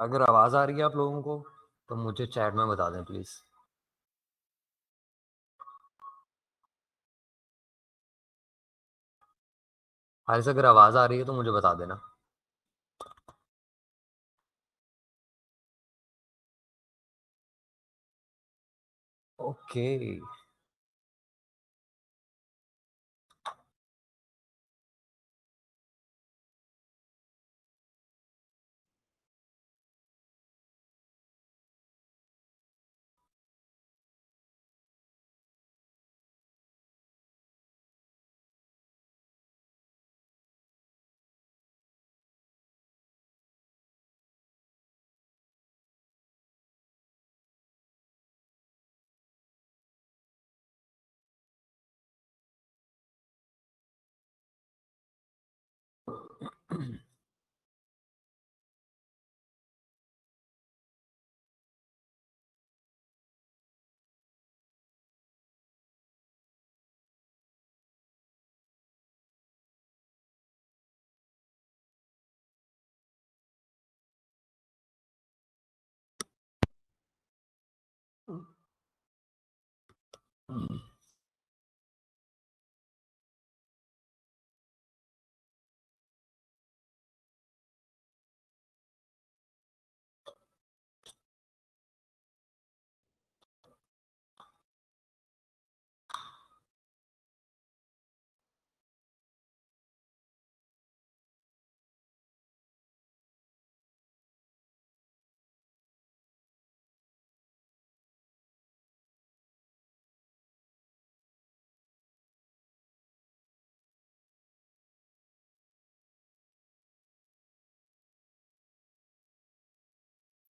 अगर आवाज़ आ रही है आप लोगों को, तो मुझे चैट में बता दें प्लीज़। हारिस अगर आवाज़ आ रही है तो मुझे बता देना। Okay.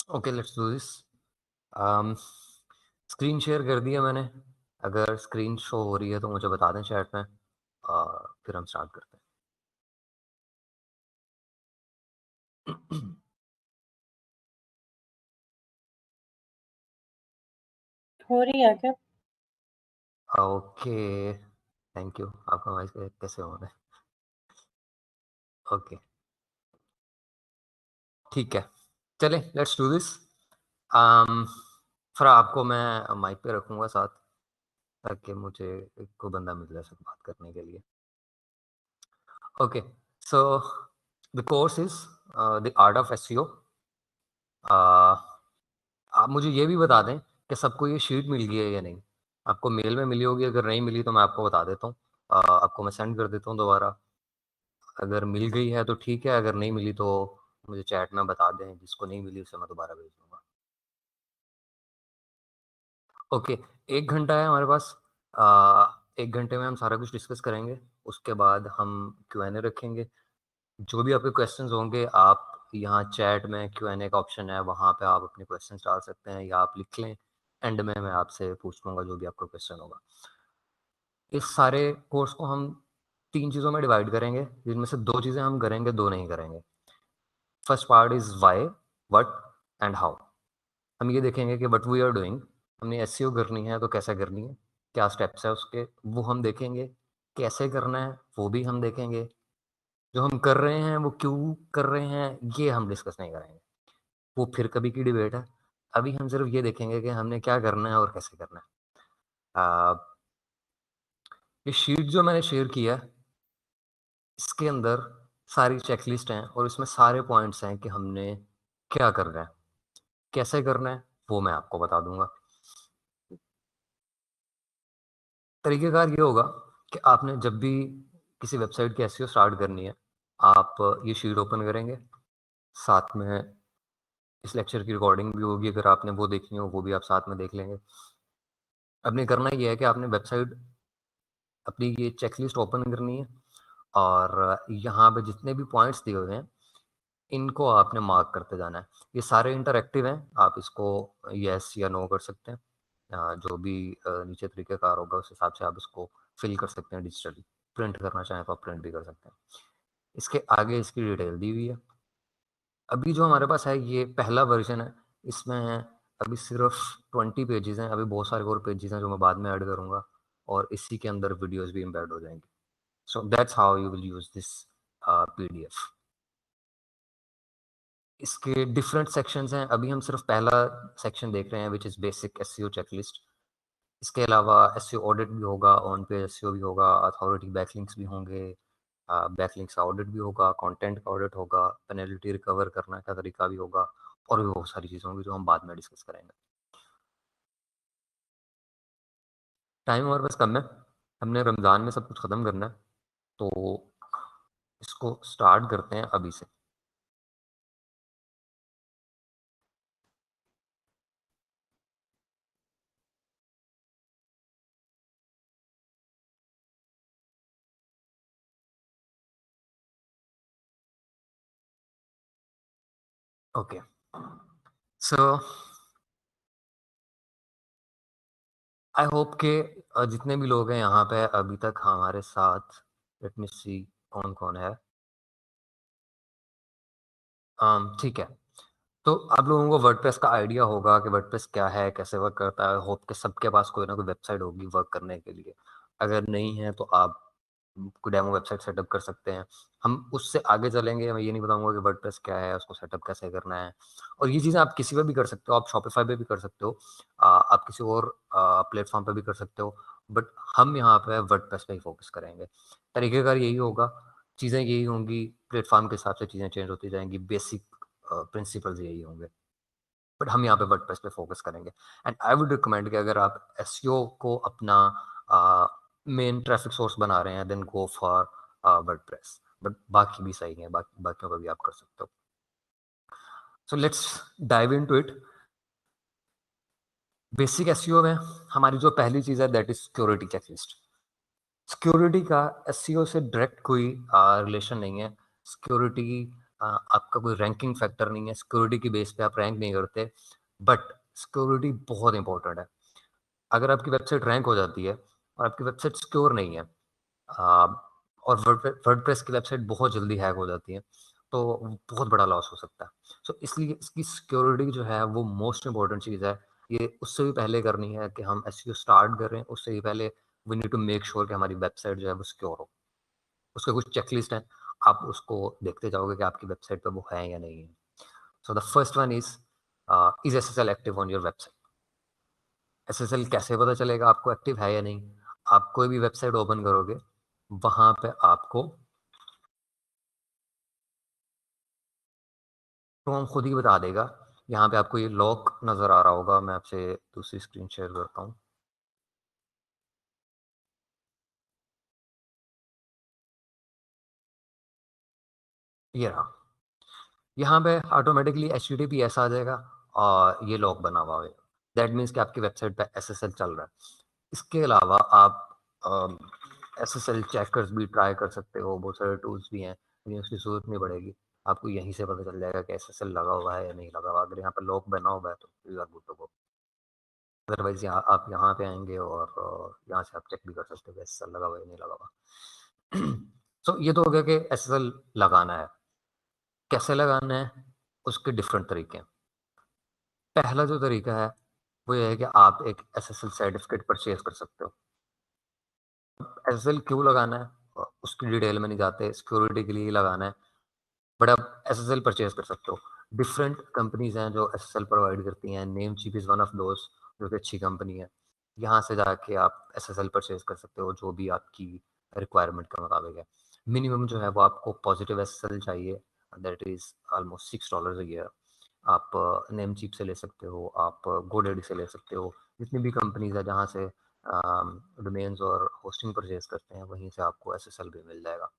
Okay, let's do this. Um, screen share कर दिया मैंने। अगर स्क्रीन शो हो रही है तो मुझे बता दें चैट में। फिर हम स्टार्ट करते हैं। हो रही है क्या? Okay, thank you. आपका वॉइस कैसे हो रहा है? ओके, ठीक है। चलें, लेट्स डू दिस। अम, फिर आपको मैं माइक पे रखूँगा साथ, ताकि मुझे कोई बंदा मिल जाए साथ बात करने के लिए। Okay, so the course is the art of SEO. Uh, आप मुझे ये भी बता दें कि सबको ये शीट मिल गई है या नहीं? आपको मेल में मिली होगी, अगर नहीं मिली तो मैं आपको बता देता हूँ। आपको मैं सेंड कर देता हूँ दोबारा। अगर मिल गई है तो ठीक है, अगर नहीं मिली तो मुझे चैट में बता दें, जिसको नहीं मिली उसे मैं दोबारा भेज दूँगा। ओके, 1 घंटा है हमारे पास। 1 घंटे में हम सारा कुछ डिस्कस करेंगे, उसके बाद हम क्यू-एन-ए रखेंगे। जो भी आपके क्वेश्चंस होंगे, आप यहाँ चैट में क्यू-एन-ए का ऑप्शन है, वहाँ पे आप अपने क्वेश्चंस डाल सकते हैं या आप लिख लें। एंड में मैं आपसे पूछ लूँगा जो भी आपका क्वेश्चन होगा। इस सारे कोर्स को हम 3 चीज़ों में डिवाइड करेंगे, जिनमें से 2 चीज़ें हम करेंगे, 2 नहीं करेंगे। First part is why, what and how. हम ये देखेंगे कि व्हाट वी आर डूइंग, हमने एसईओ करनी है तो कैसे करनी है, क्या स्टेप्स है उसके, वो हम देखेंगे। कैसे करना है, वो भी हम देखेंगे। जो हम कर रहे हैं, वो क्यों कर रहे हैं, ये हम डिस्कस नहीं करेंगे। वो फिर कभी की डिबेट है। अभी हम सिर्फ ये देखेंगे कि हमने क्या करना है और कैसे करना है। ये शीट जो मैंने शेयर किया है, इसके अंदर सारी चेकलिस्ट हैं और इसमें सारे पॉइंट्स हैं कि हमने क्या करना है, कैसे करना है, वो मैं आपको बता दूँगा। तरीक़ेकार ये होगा कि आपने जब भी किसी वेबसाइट की एसईओ स्टार्ट करनी है, आप ये शीट ओपन करेंगे, साथ में इस लेक्चर की रिकॉर्डिंग भी होगी, अगर आपने वो देखनी हो, वो भी आप साथ में देख लेंगे। आपने करना ये है कि आपने वेबसाइट अपनी ये चेकलिस्ट ओपन करनी है और यहाँ पे जितने भी पॉइंट्स दिए हुए हैं, इनको आपने मार्क करते जाना है। ये सारे इंटरैक्टिव हैं, आप इसको येस या नो कर सकते हैं। जो भी नीचे तरीक़ेकार होगा, उस हिसाब से आप इसको फ़िल कर सकते हैं डिजिटली। प्रिंट करना चाहें तो आप प्रिंट भी कर सकते हैं। इसके आगे इसकी डिटेल दी हुई है। अभी जो हमारे पास है, ये पहला वर्ज़न है। इसमें अभी सिर्फ़ 20 पेजेज़ हैं, अभी बहुत सारे और पेजेज़ हैं जो मैं बाद में ऐड करूँगा और इसी के अंदर वीडियोज़ भी एम्बेड हो जाएँगी। So that's how you will use this PDF. इसके डिफरेंट सेक्शंस हैं। अभी हम सिर्फ पहला सेक्शन देख रहे हैं which is basic SEO checklist. इसके अलावा एसईओ ऑडिट भी होगा, ऑन पेज एसईओ भी होगा, अथॉरिटी बैकलिंक्स भी होंगे, बैकलिंक्स का ऑडिट भी होगा, कंटेंट का ऑडिट होगा, पेनल्टी रिकवर करने का तरीका भी होगा और भी बहुत सारी चीज़ें होंगी जो हम बाद में डिस्कस करेंगे। टाइम हमारे पास कम है, हमने रमज़ान में सब कुछ ख़त्म करना है, तो इसको स्टार्ट करते हैं अभी से। ओके, सो आई होप कि जितने भी लोग हैं यहाँ पे अभी तक हमारे साथ, लेट मी सी कौन-कौन है। ठीक है। तो आप लोगों को वर्डप्रेस का आइडिया होगा कि वर्डप्रेस क्या है, कैसे वर्क करता है। होप कि सबके पास कोई ना कोई वेबसाइट होगी वर्क करने के लिए। अगर नहीं है तो आप कोई डेमो वेबसाइट सेटअप कर सकते हैं। हम उससे आगे चलेंगे, मैं ये नहीं बताऊँगा कि वर्डप्रेस क्या है, उसको सेटअप कैसे करना है। और ये चीज़ें आप किसी पे भी कर सकते हो, आप शॉपिफ़ाई पे भी कर सकते हो, आप किसी और प्लेटफ़ॉर्म पे भी कर सकते हो। बट हम यहाँ पे वर्डप्रेस पे ही फ़ोकस करेंगे। तरीक़ेकार यही होगा, चीज़ें यही होंगी, प्लेटफ़ॉर्म के हिसाब से चीज़ें चेंज होती जाएँगी, बेसिक प्रिंसिपल्स यही होंगे। बट हम यहाँ पे वर्डप्रेस पे फ़ोकस करेंगे। एंड आई वुड रिकमेंड कि अगर आप एसईओ को अपना मेन ट्रैफ़िक सोर्स बना रहे हैं, then go for WordPress. But बाकी भी सही है, बाकियों का भी आप कर सकते हो। So let's dive into it. Basic SEO में हमारी जो पहली चीज़ है that is security checklist. Security का एसईओ से डायरेक्ट कोई रिलेशन नहीं है। सिक्योरिटी आपका कोई रैंकिंग फैक्टर नहीं है। सिक्योरिटी की बेस पे आप रैंक नहीं करते, बट सिक्योरिटी बहुत इंपॉर्टेंट है। अगर आपकी वेबसाइट रैंक हो जाती है और आपकी वेबसाइट सिक्योर नहीं है, और वर्डप्रेस की वेबसाइट बहुत जल्दी हैक हो जाती है, तो बहुत बड़ा लॉस हो सकता है। सो इसलिए इसकी सिक्योरिटी जो है वो मोस्ट इम्पोर्टेंट चीज़ है। ये उससे भी पहले करनी है कि हम एसईओ स्टार्ट कर रहे हैं, उससे भी पहले we need to make sure कि हमारी वेबसाइट जो है वो सिक्योर हो। उसके कुछ चेकलिस्ट हैं, आप उसको देखते जाओगे कि आपकी वेबसाइट पे वो है या नहीं है। So the first one is SSL active on your website? SSL कैसे पता चलेगा आपको एक्टिव है या नहीं? आप कोई भी वेबसाइट ओपन करोगे, वहाँ पे आपको क्रोम खुद ही बता देगा। यहाँ पे आपको ये लॉक नज़र आ रहा होगा, मैं आपसे दूसरी स्क्रीन शेयर करता हूँ। ये रहा। यहाँ पे ऑटोमेटिकली एचटीटीपीएस आ जाएगा और ये लॉक बना हुआ होगा। दैट मीन्स कि आपकी वेबसाइट पे एसएसएल चल रहा है। इसके अलावा आप एसएसएल चेकर्स भी ट्राई कर सकते हो, बहुत सारे टूल्स भी हैं, लेकिन उसकी ज़रूरत नहीं पड़ेगी। आपको यहीं से पता चल जाएगा कि एसएसएल लगा हुआ है या नहीं लगा हुआ। अगर यहाँ पे लॉक बना हुआ है तो you are good to go. Otherwise यहाँ आप यहाँ पे आएँगे और यहाँ से आप चेक भी कर सकते हो कि एसएसएल लगा हुआ है या नहीं लगा हुआ। सो ये तो हो गया कि एसएसएल लगाना है। कैसे लगाना है? उसके डिफरेंट तरीके हैं। पहला जो तरीका है, वो ये है कि आप एक एसएसएल सर्टिफ़िकेट परचेज़ कर सकते हो। एसएसएल क्यों लगाना है? उसकी डिटेल में नहीं जाते, सिक्योरिटी के लिए ही लगाना है, बट आप एसएसएल परचेज़ कर सकते हो। डिफरेंट कंपनीज़ हैं जो एसएसएल प्रोवाइड करती हैं, Namecheap is one of those, जो कि अच्छी कंपनी है। यहाँ से जाके आप एसएसएल परचेज़ कर सकते हो, जो भी आपकी रिक्वायरमेंट के मुताबिक है। मिनिमम जो है वो आपको पॉज़िटिव एसएसएल चाहिए, that is almost $6 a year. आप नेमचीप से ले सकते हो, आप गोडैडी से ले सकते हो। जितनी भी कंपनीज़ है जहाँ से डोमेन्स और होस्टिंग परचेज़ करते हैं, वहीं से आपको एसएसएल भी मिल जाएगा।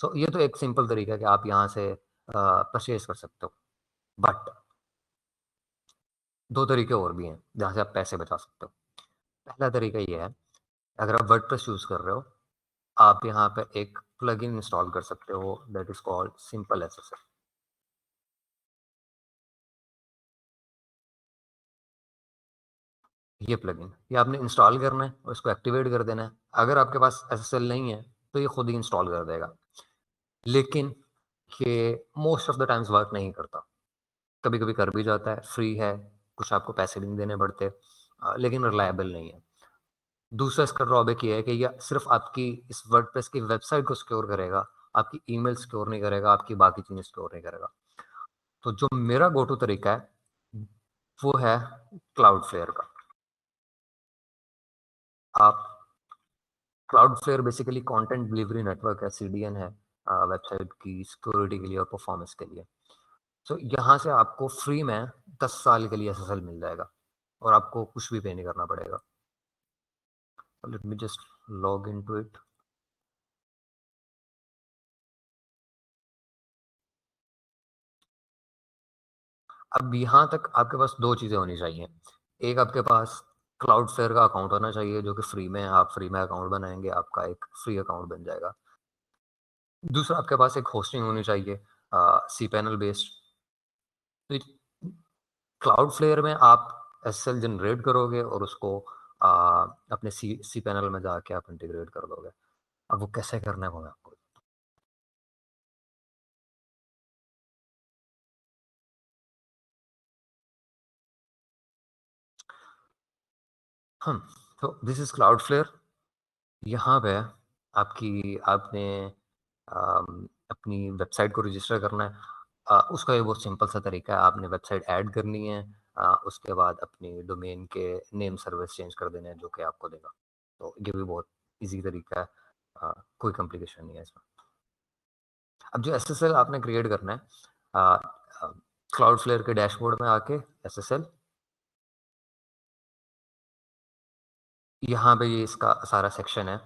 तो ये तो एक सिंपल तरीका है कि आप यहाँ से परचेज़ कर सकते हो। बट 2 तरीके और भी हैं, जहाँ से आप पैसे बचा सकते हो। पहला तरीका ये है, अगर आप वर्डप्रेस यूज़ कर रहे हो, आप यहाँ पे एक प्लगइन इंस्टॉल कर सकते हो, that is called simple SSL. ये प्लगइन, ये आपने इंस्टॉल करना है और इसको एक्टिवेट कर देना है। अगर आपके पास एसएसएल नहीं है, तो ये खुद ही इंस्टॉल कर देगा। लेकिन ये most of the times work नहीं करता। कभी-कभी कर भी जाता है, फ्री है, कुछ आपको पैसे भी नहीं देने पड़ते, लेकिन रिलायबल नहीं है। दूसरा इसका ड्रॉबैक ये है कि ये सिर्फ़ आपकी इस वर्डप्रेस की वेबसाइट को सिक्योर करेगा, आपकी ईमेल सिक्योर नहीं करेगा, आपकी बाकी चीज़ें सिक्योर नहीं करेगा। तो जो मेरा गो टू तरीका है, वो है क्लाउडफ्लेयर का। आप Cloudflare basically content delivery network है, सीडीएन है, वेबसाइट की सिक्योरिटी के लिए और परफॉर्मेंस के लिए। सो यहाँ से आपको फ्री में 10 साल के लिए एसएसएल मिल जाएगा और आपको कुछ भी पे नहीं करना पड़ेगा। Let me just log into it. अब यहाँ तक आपके पास 2 चीज़ें होनी चाहिए। एक आपके पास क्लाउडफ्लेयर का अकाउंट होना चाहिए जो कि फ्री में है, आप फ्री में अकाउंट बनाएँगे, आपका एक फ्री अकाउंट बन जाएगा। दूसरा आपके पास एक होस्टिंग होनी चाहिए cPanel बेस्ड। तो क्लाउडफ्लेयर में आप एसएसएल जनरेट करोगे और उसको अ, अपने cPanel में जाके आप इंटीग्रेट कर दोगे। अब वो कैसे करना है वो मैं आपको। तो दिस इज़ क्लाउडफ्लेयर। यहाँ पे आपने अपनी वेबसाइट को रजिस्टर करना है। उसका ये बहुत सिंपल सा तरीका है, आपने वेबसाइट ऐड करनी है, उसके बाद अपनी डोमेन के नेम सर्विस चेंज कर देने हैं जो कि आपको देगा। तो ये भी बहुत ईज़ी तरीका है, कोई कॉम्प्लिकेशन नहीं है इसमें। अब जो एसएसएल आपने क्रिएट करना है, क्लाउडफ्लेयर के डैशबोर्ड में आके एसएसएल, यहाँ पे ये इसका सारा सेक्शन है।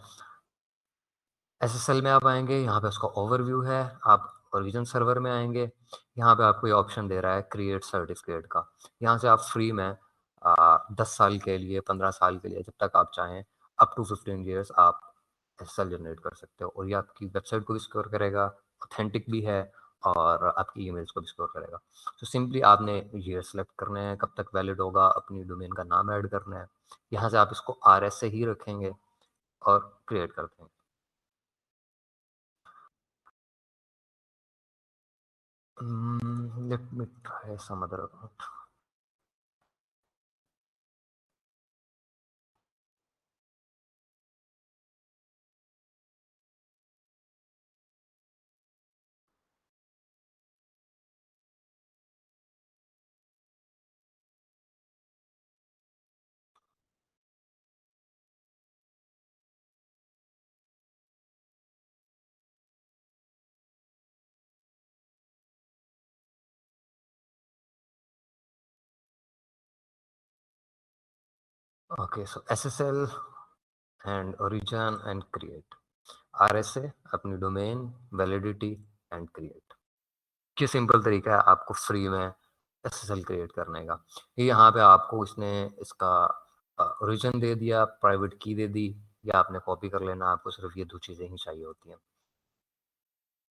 एसएसएल में आप आएँगे, यहाँ पे उसका ओवरव्यू है, आप ओरिजिन सर्वर में आएँगे, यहाँ पे आपको ये ऑप्शन दे रहा है क्रिएट सर्टिफ़िकेट का। यहाँ से आप फ्री में 10 साल के लिए, 15 साल के लिए, जब तक आप चाहें, अप टू 15 इयर्स आप एसएसएल जनरेट कर सकते हो और ये आपकी वेबसाइट को भी सिक्योर करेगा, ऑथेंटिक भी है और आपकी ईमेल्स को भी सिक्योर करेगा। तो सिंपली आपने ईयर सेलेक्ट करने हैं, कब तक वैलिड होगा, अपनी डोमेन का नाम ऐड करना है। यहाँ से आप इसको आरएस से ही रखेंगे और क्रिएट कर देंगे। Let me try some other account. Okay, so SSL and origin and create. RSA अपनी डोमेन, वैलिडिटी एंड क्रिएट। ये सिंपल तरीका है आपको फ्री में एसएसएल क्रिएट करने का। ये यहाँ पे आपको इसने इसका ओरिजिन दे दिया, प्राइवेट की दे दी, या आपने कॉपी कर लेना, आपको सिर्फ ये 2 चीज़ें ही चाहिए होती हैं।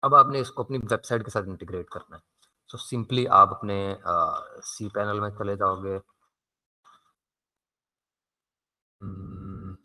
अब आपने इसको अपनी वेबसाइट के साथ इंटीग्रेट करना है। सो सिंपली आप अपने सी पैनल में चले जाओगे। उम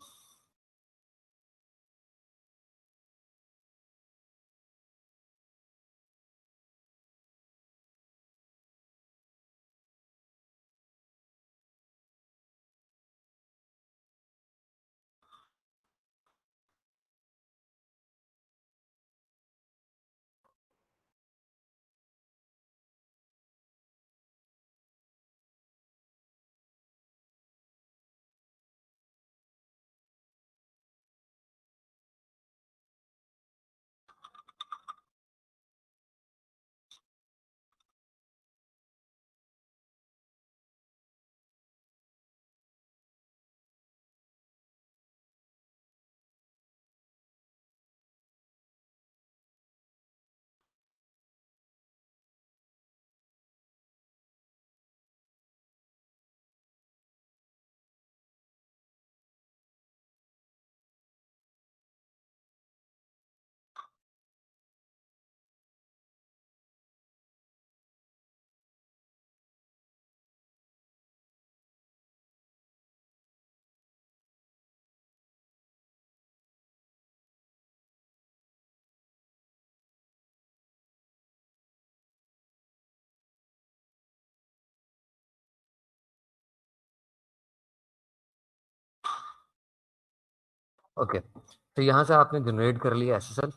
ओके, तो यहाँ से आपने जनरेट कर लिया एसएसएल।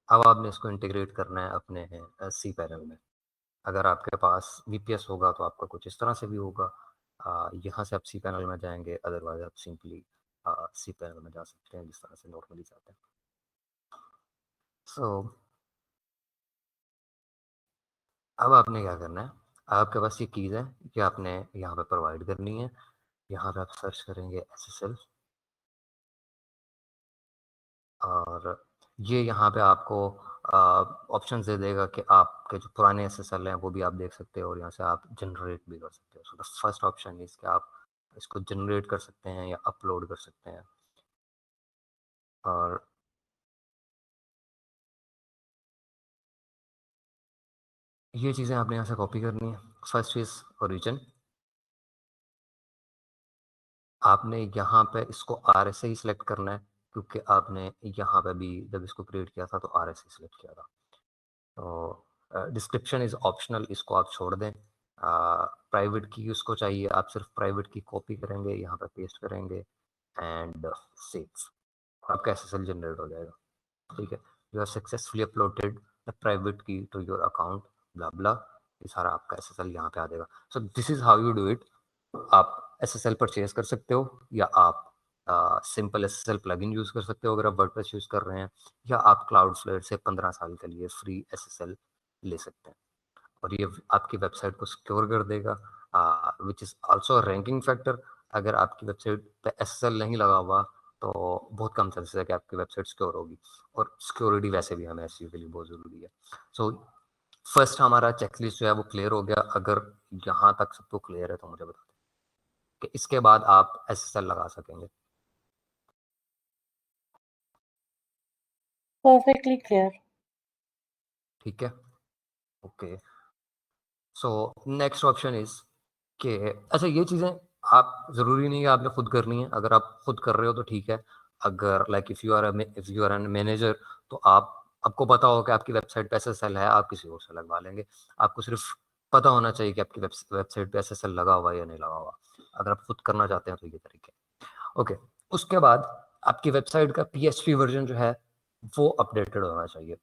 अब आपने इसको इंटीग्रेट करना है अपने सी पैनल में। अगर आपके पास वीपीएस होगा तो आपका कुछ इस तरह से भी होगा। यहाँ से आप सी पैनल में जाएंगे, अदरवाइज आप सिंपली सी पैनल में जा सकते हैं जिस तरह से नॉर्मली जाते हैं। सो अब आपने क्या करना है, आपके पास ये कीज़ है कि आपने यहाँ पे प्रोवाइड करनी है। यहाँ पे आप सर्च करेंगे एसएसएल और ये यहाँ पे आपको ऑप्शंस दे देगा कि आपके जो पुराने एसएसएल हैं वो भी आप देख सकते हो और यहाँ से आप जनरेट भी कर सकते हो। So the first option is कि आप इसको जनरेट कर सकते हैं या अपलोड कर सकते हैं। और ये चीज़ें आपने यहाँ से कॉपी करनी है। First is origin. आपने यहाँ पे इसको आर एस ही सिलेक्ट करना है क्योंकि आपने यहाँ पे भी जब इसको क्रिएट किया था तो आर एस ही सिलेक्ट किया था। तो डिस्क्रिप्शन इज़ ऑप्शनल, इसको आप छोड़ दें। प्राइवेट की उसको चाहिए, आप सिर्फ प्राइवेट की कॉपी करेंगे, यहाँ पे पेस्ट करेंगे एंड सेव। आपका एसएसएल जनरेट हो जाएगा। ठीक है, you have successfully uploaded the private की टू योर अकाउंट ब्ला ब्ला। ये सारा आपका एसएसएल यहाँ पे आ जाएगा। So this is how you do it. आप एसएसएल परचेज कर सकते हो या आप सिंपल एसएसएल प्लगइन यूज कर सकते हो अगर आप वर्डप्रेस यूज कर रहे हैं, या आप क्लाउडफ्लेयर से 15 साल के लिए फ्री एसएसएल ले सकते हैं और ये आपकी वेबसाइट को सिक्योर कर देगा, which is also ranking factor. अगर आपकी वेबसाइट पे एसएसएल नहीं लगा हुआ तो बहुत कम चांसेस है कि आपकी वेबसाइट सिक्योर होगी, और सिक्योरिटी वैसे भी हमें एसईओ के लिए बहुत ज़रूरी है। सो फर्स्ट हमारा चेकलिस्ट जो है वो क्लियर हो गया। अगर यहाँ तक सबको क्लियर है तो मुझे बता दें कि इसके बाद आप एसएसएल लगा सकेंगे। Perfectly clear. ठीक है, okay. So next option is कि अच्छा ये चीज़ें आप ज़रूरी नहीं है आपने खुद करनी है। अगर आप खुद कर रहे हो तो ठीक है। अगर like if you are an manager तो आपको पता हो कि आपकी वेबसाइट पे एसएसएल है, आप किसी और से लगवा लेंगे। आपको सिर्फ पता होना चाहिए कि आपकी वेबसाइट पे एसएसएल लगा हुआ है या नहीं लगा हुआ। अगर आप खुद करना चाहते हैं तो ये तरीके। ओके, उसके बाद आपकी वेबसाइट का पीएचपी वर्जन जो है वो अपडेटेड होना चाहिए।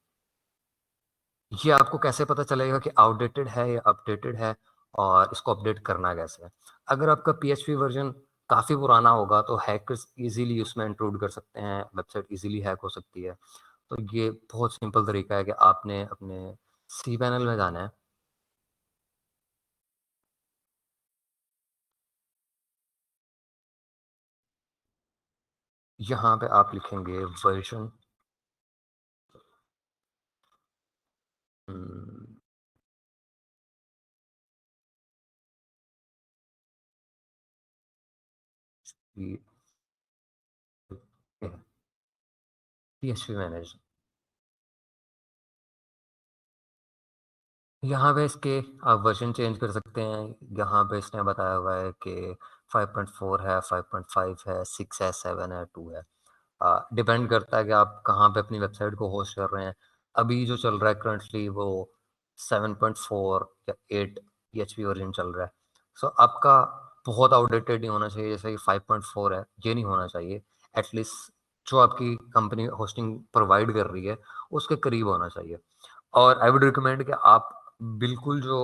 ये आपको कैसे पता चलेगा कि आउटडेटेड है या अपडेटेड है, और इसको अपडेट करना कैसे है? अगर आपका पीएचपी वर्जन काफ़ी पुराना होगा तो हैकर्स इजीली उसमें इंट्रूड कर सकते हैं, वेबसाइट इजीली हैक हो सकती है। तो ये बहुत सिंपल तरीका है कि आपने अपने सी पैनल में जाना है। यहाँ पे आप लिखेंगे वर्जन पीएचपी मैनेजर। यहाँ पे इसके आप वर्जन चेंज कर सकते हैं। यहाँ पे इसने बताया हुआ है कि 5.4 है, 5.5 है, 6 है, 7 है, 2 है। डिपेंड करता है कि आप कहाँ पे अपनी वेबसाइट को होस्ट कर रहे हैं। अभी जो चल रहा है करंटली वो 7.4 या 8 पीएचपी वर्जन चल रहा है। सो आपका बहुत आउटडेटेड नहीं होना चाहिए, जैसे कि 5.4 है ये नहीं होना चाहिए। एटलीस्ट जो आपकी कंपनी होस्टिंग प्रोवाइड कर रही है उसके करीब होना चाहिए। और आई वुड रिकमेंड कि आप बिल्कुल जो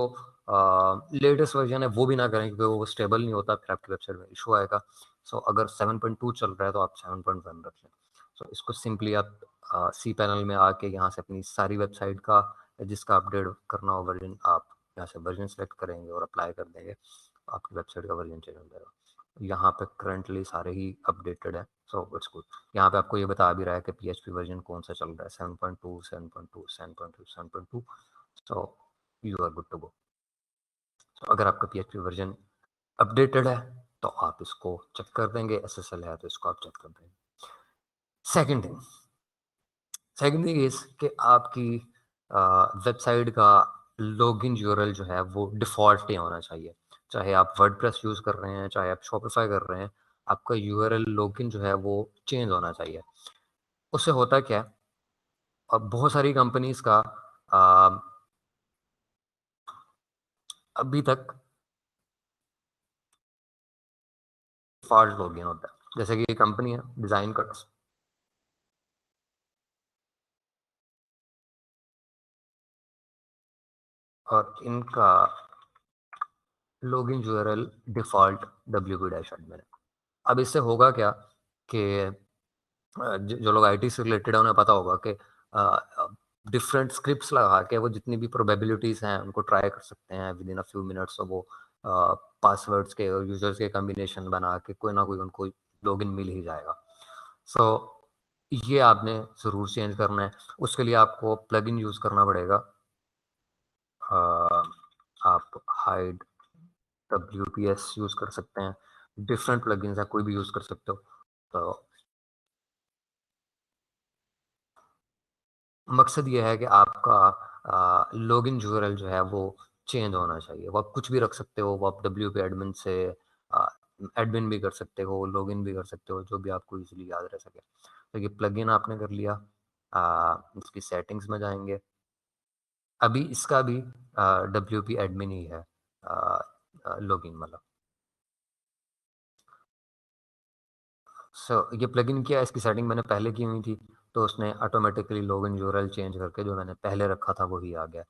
लेटेस्ट वर्जन है वो भी ना करें क्योंकि वो स्टेबल नहीं होता, फिर आपकी वेबसाइट में इशू आएगा। सो अगर 7.2 चल रहा है तो आप 7.1 रख लें। सो इसको सिंपली आप सी पैनल में आके यहाँ से अपनी सारी वेबसाइट का जिसका अपडेट करना हो वर्जन, आप यहाँ से वर्जन सेलेक्ट करेंगे और अप्लाई कर देंगे, आपकी वेबसाइट का वर्जन चेंज हो जाएगा। यहाँ पे करंटली सारे ही अपडेटेड है, सो इट्स गुड। यहाँ पे आपको ये बता भी रहा है कि पीएचपी वर्जन कौन सा चल रहा है, 7.2, 7.2, 7.2, 7.2। So you are good to go. तो अगर आपका पीएचपी वर्जन अपडेटेड है तो आप इसको चेक कर देंगे, एसएसएल है तो इसको आप चेक कर देंगे। सेकंड थिंग इज कि आपकी वेबसाइट का लॉगिन यूआरएल जो है वो डिफ़ॉल्ट ही होना चाहिए। चाहे आप वर्डप्रेस यूज़ कर रहे हैं, चाहे आप शॉपिफाई कर रहे हैं, आपका यूआरएल लॉगिन जो है वो चेंज होना चाहिए। उससे होता क्या है, अब बहुत सारी कंपनीज़ का अ, अभी तक डिफ़ॉल्ट लॉगिन होता है। जैसे कि ये कंपनी है डिज़ाइन कट्स, और इनका लॉगिन यूआरएल डिफ़ॉल्ट wp-admin है। अब इससे होगा क्या कि जो लोग आईटी से रिलेटेड है उन्हें पता होगा कि डिफरेंट स्क्रिप्ट्स लगा के वो जितनी भी प्रोबेबिलिटीज़ हैं उनको ट्राई कर सकते हैं with in a few minutes. और वो पासवर्ड्स के और यूजर्स के कॉम्बिनेशन बना के कोई ना कोई उनको लॉगिन मिल ही जाएगा। सो ये आपने ज़रूर चेंज करना है। उसके लिए आपको प्लगइन यूज़ करना पड़ेगा। आप हाइड WPS यूज़ कर सकते हैं, डिफरेंट प्लगइन्स हैं, कोई भी यूज़ कर सकते हो। तो मकसद ये है कि आपका लॉगिन यूआरएल जो है वो चेंज होना चाहिए। वो आप कुछ भी रख सकते हो, वो आप WP एडमिन से अ, एडमिन भी कर सकते हो, लॉगिन भी कर सकते हो, जो भी आपको ईज़िली याद रह सके। तो ये प्लगइन आपने कर लिया। इसकी सेटिंग्स में जाएँगे। अभी इसका भी WP एडमिन ही है लॉगिन वाला। ये प्लगइन किया, इसकी सेटिंग मैंने पहले की हुई थी, तो उसने ऑटोमेटिकली लॉगिन यूआरएल चेंज करके जो मैंने पहले रखा था वही आ गया।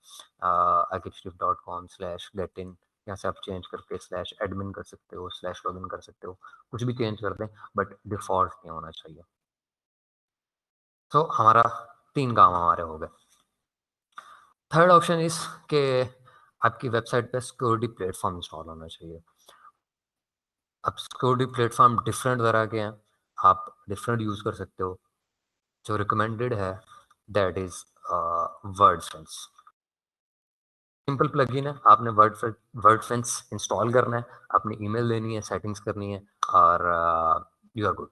akipshift.com/getin, यहाँ से आप चेंज करके /admin कर सकते हो, /login कर सकते हो, कुछ भी चेंज कर दें, बट डिफ़ॉल्ट नहीं होना चाहिए। तो हमारा 3 काम हमारे हो गए। थर्ड ऑप्शन इज़ के आपकी वेबसाइट पे सिक्योरिटी प्लेटफ़ॉर्म इंस्टॉल होना चाहिए। अब सिक्योरिटी प्लेटफ़ॉर्म डिफरेंट तरह के हैं, आप डिफरेंट यूज़ कर सकते हो। जो रिकमेंडेड है दैट इज़ वर्डफेंस। सिंपल प्लगइन है, आपने वर्डफेंस इंस्टॉल करना है, अपनी ईमेल देनी है, सेटिंग्स करनी है और यू आर गुड।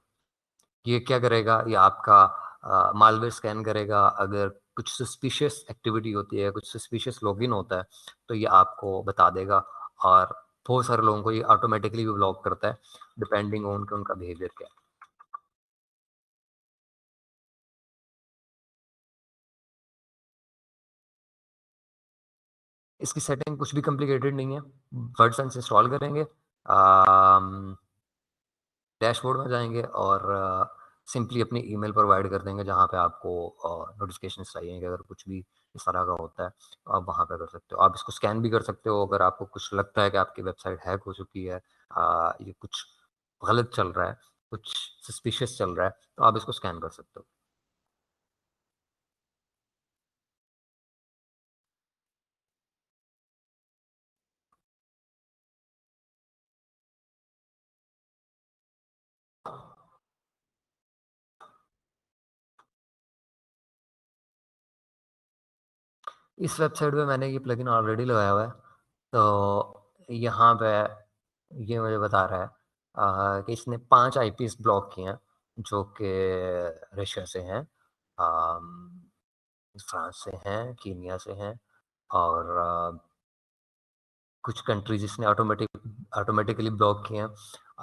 ये क्या करेगा, ये आपका मालवेयर स्कैन करेगा। अगर कुछ सस्पिशियस एक्टिविटी होती है, कुछ सस्पिशियस लॉगिन होता है, तो ये आपको बता देगा। और बहुत सारे लोगों को ये ऑटोमेटिकली भी ब्लॉक करता है, डिपेंडिंग ऑन कि उनका बिहेवियर क्या है। इसकी सेटिंग कुछ भी कॉम्प्लिकेटेड नहीं है। वर्डफेंस इंस्टॉल करेंगे, डैशबोर्ड में जाएँगे और सिंपली अपनी ईमेल प्रोवाइड कर देंगे जहाँ पे आपको नोटिफ़िकेशंस चाहिए कि अगर कुछ भी इस तरह का होता है, तो आप वहाँ पे कर सकते हो। आप इसको स्कैन भी कर सकते हो अगर आपको कुछ लगता है कि आपकी वेबसाइट हैक हो चुकी है, ये कुछ गलत चल रहा है, कुछ सस्पिशियस चल रहा है, तो आप इसको स्कैन कर सकते हो। इस वेबसाइट पे मैंने ये प्लगइन ऑलरेडी लगाया हुआ है, तो यहाँ पे ये मुझे बता रहा है कि इसने 5 आईपीस ब्लॉक किए हैं, जो कि रशिया से हैं, फ्रांस से हैं, कीनिया से हैं और कुछ कंट्रीज़ इसने ऑटोमेटिकली ब्लॉक किए हैं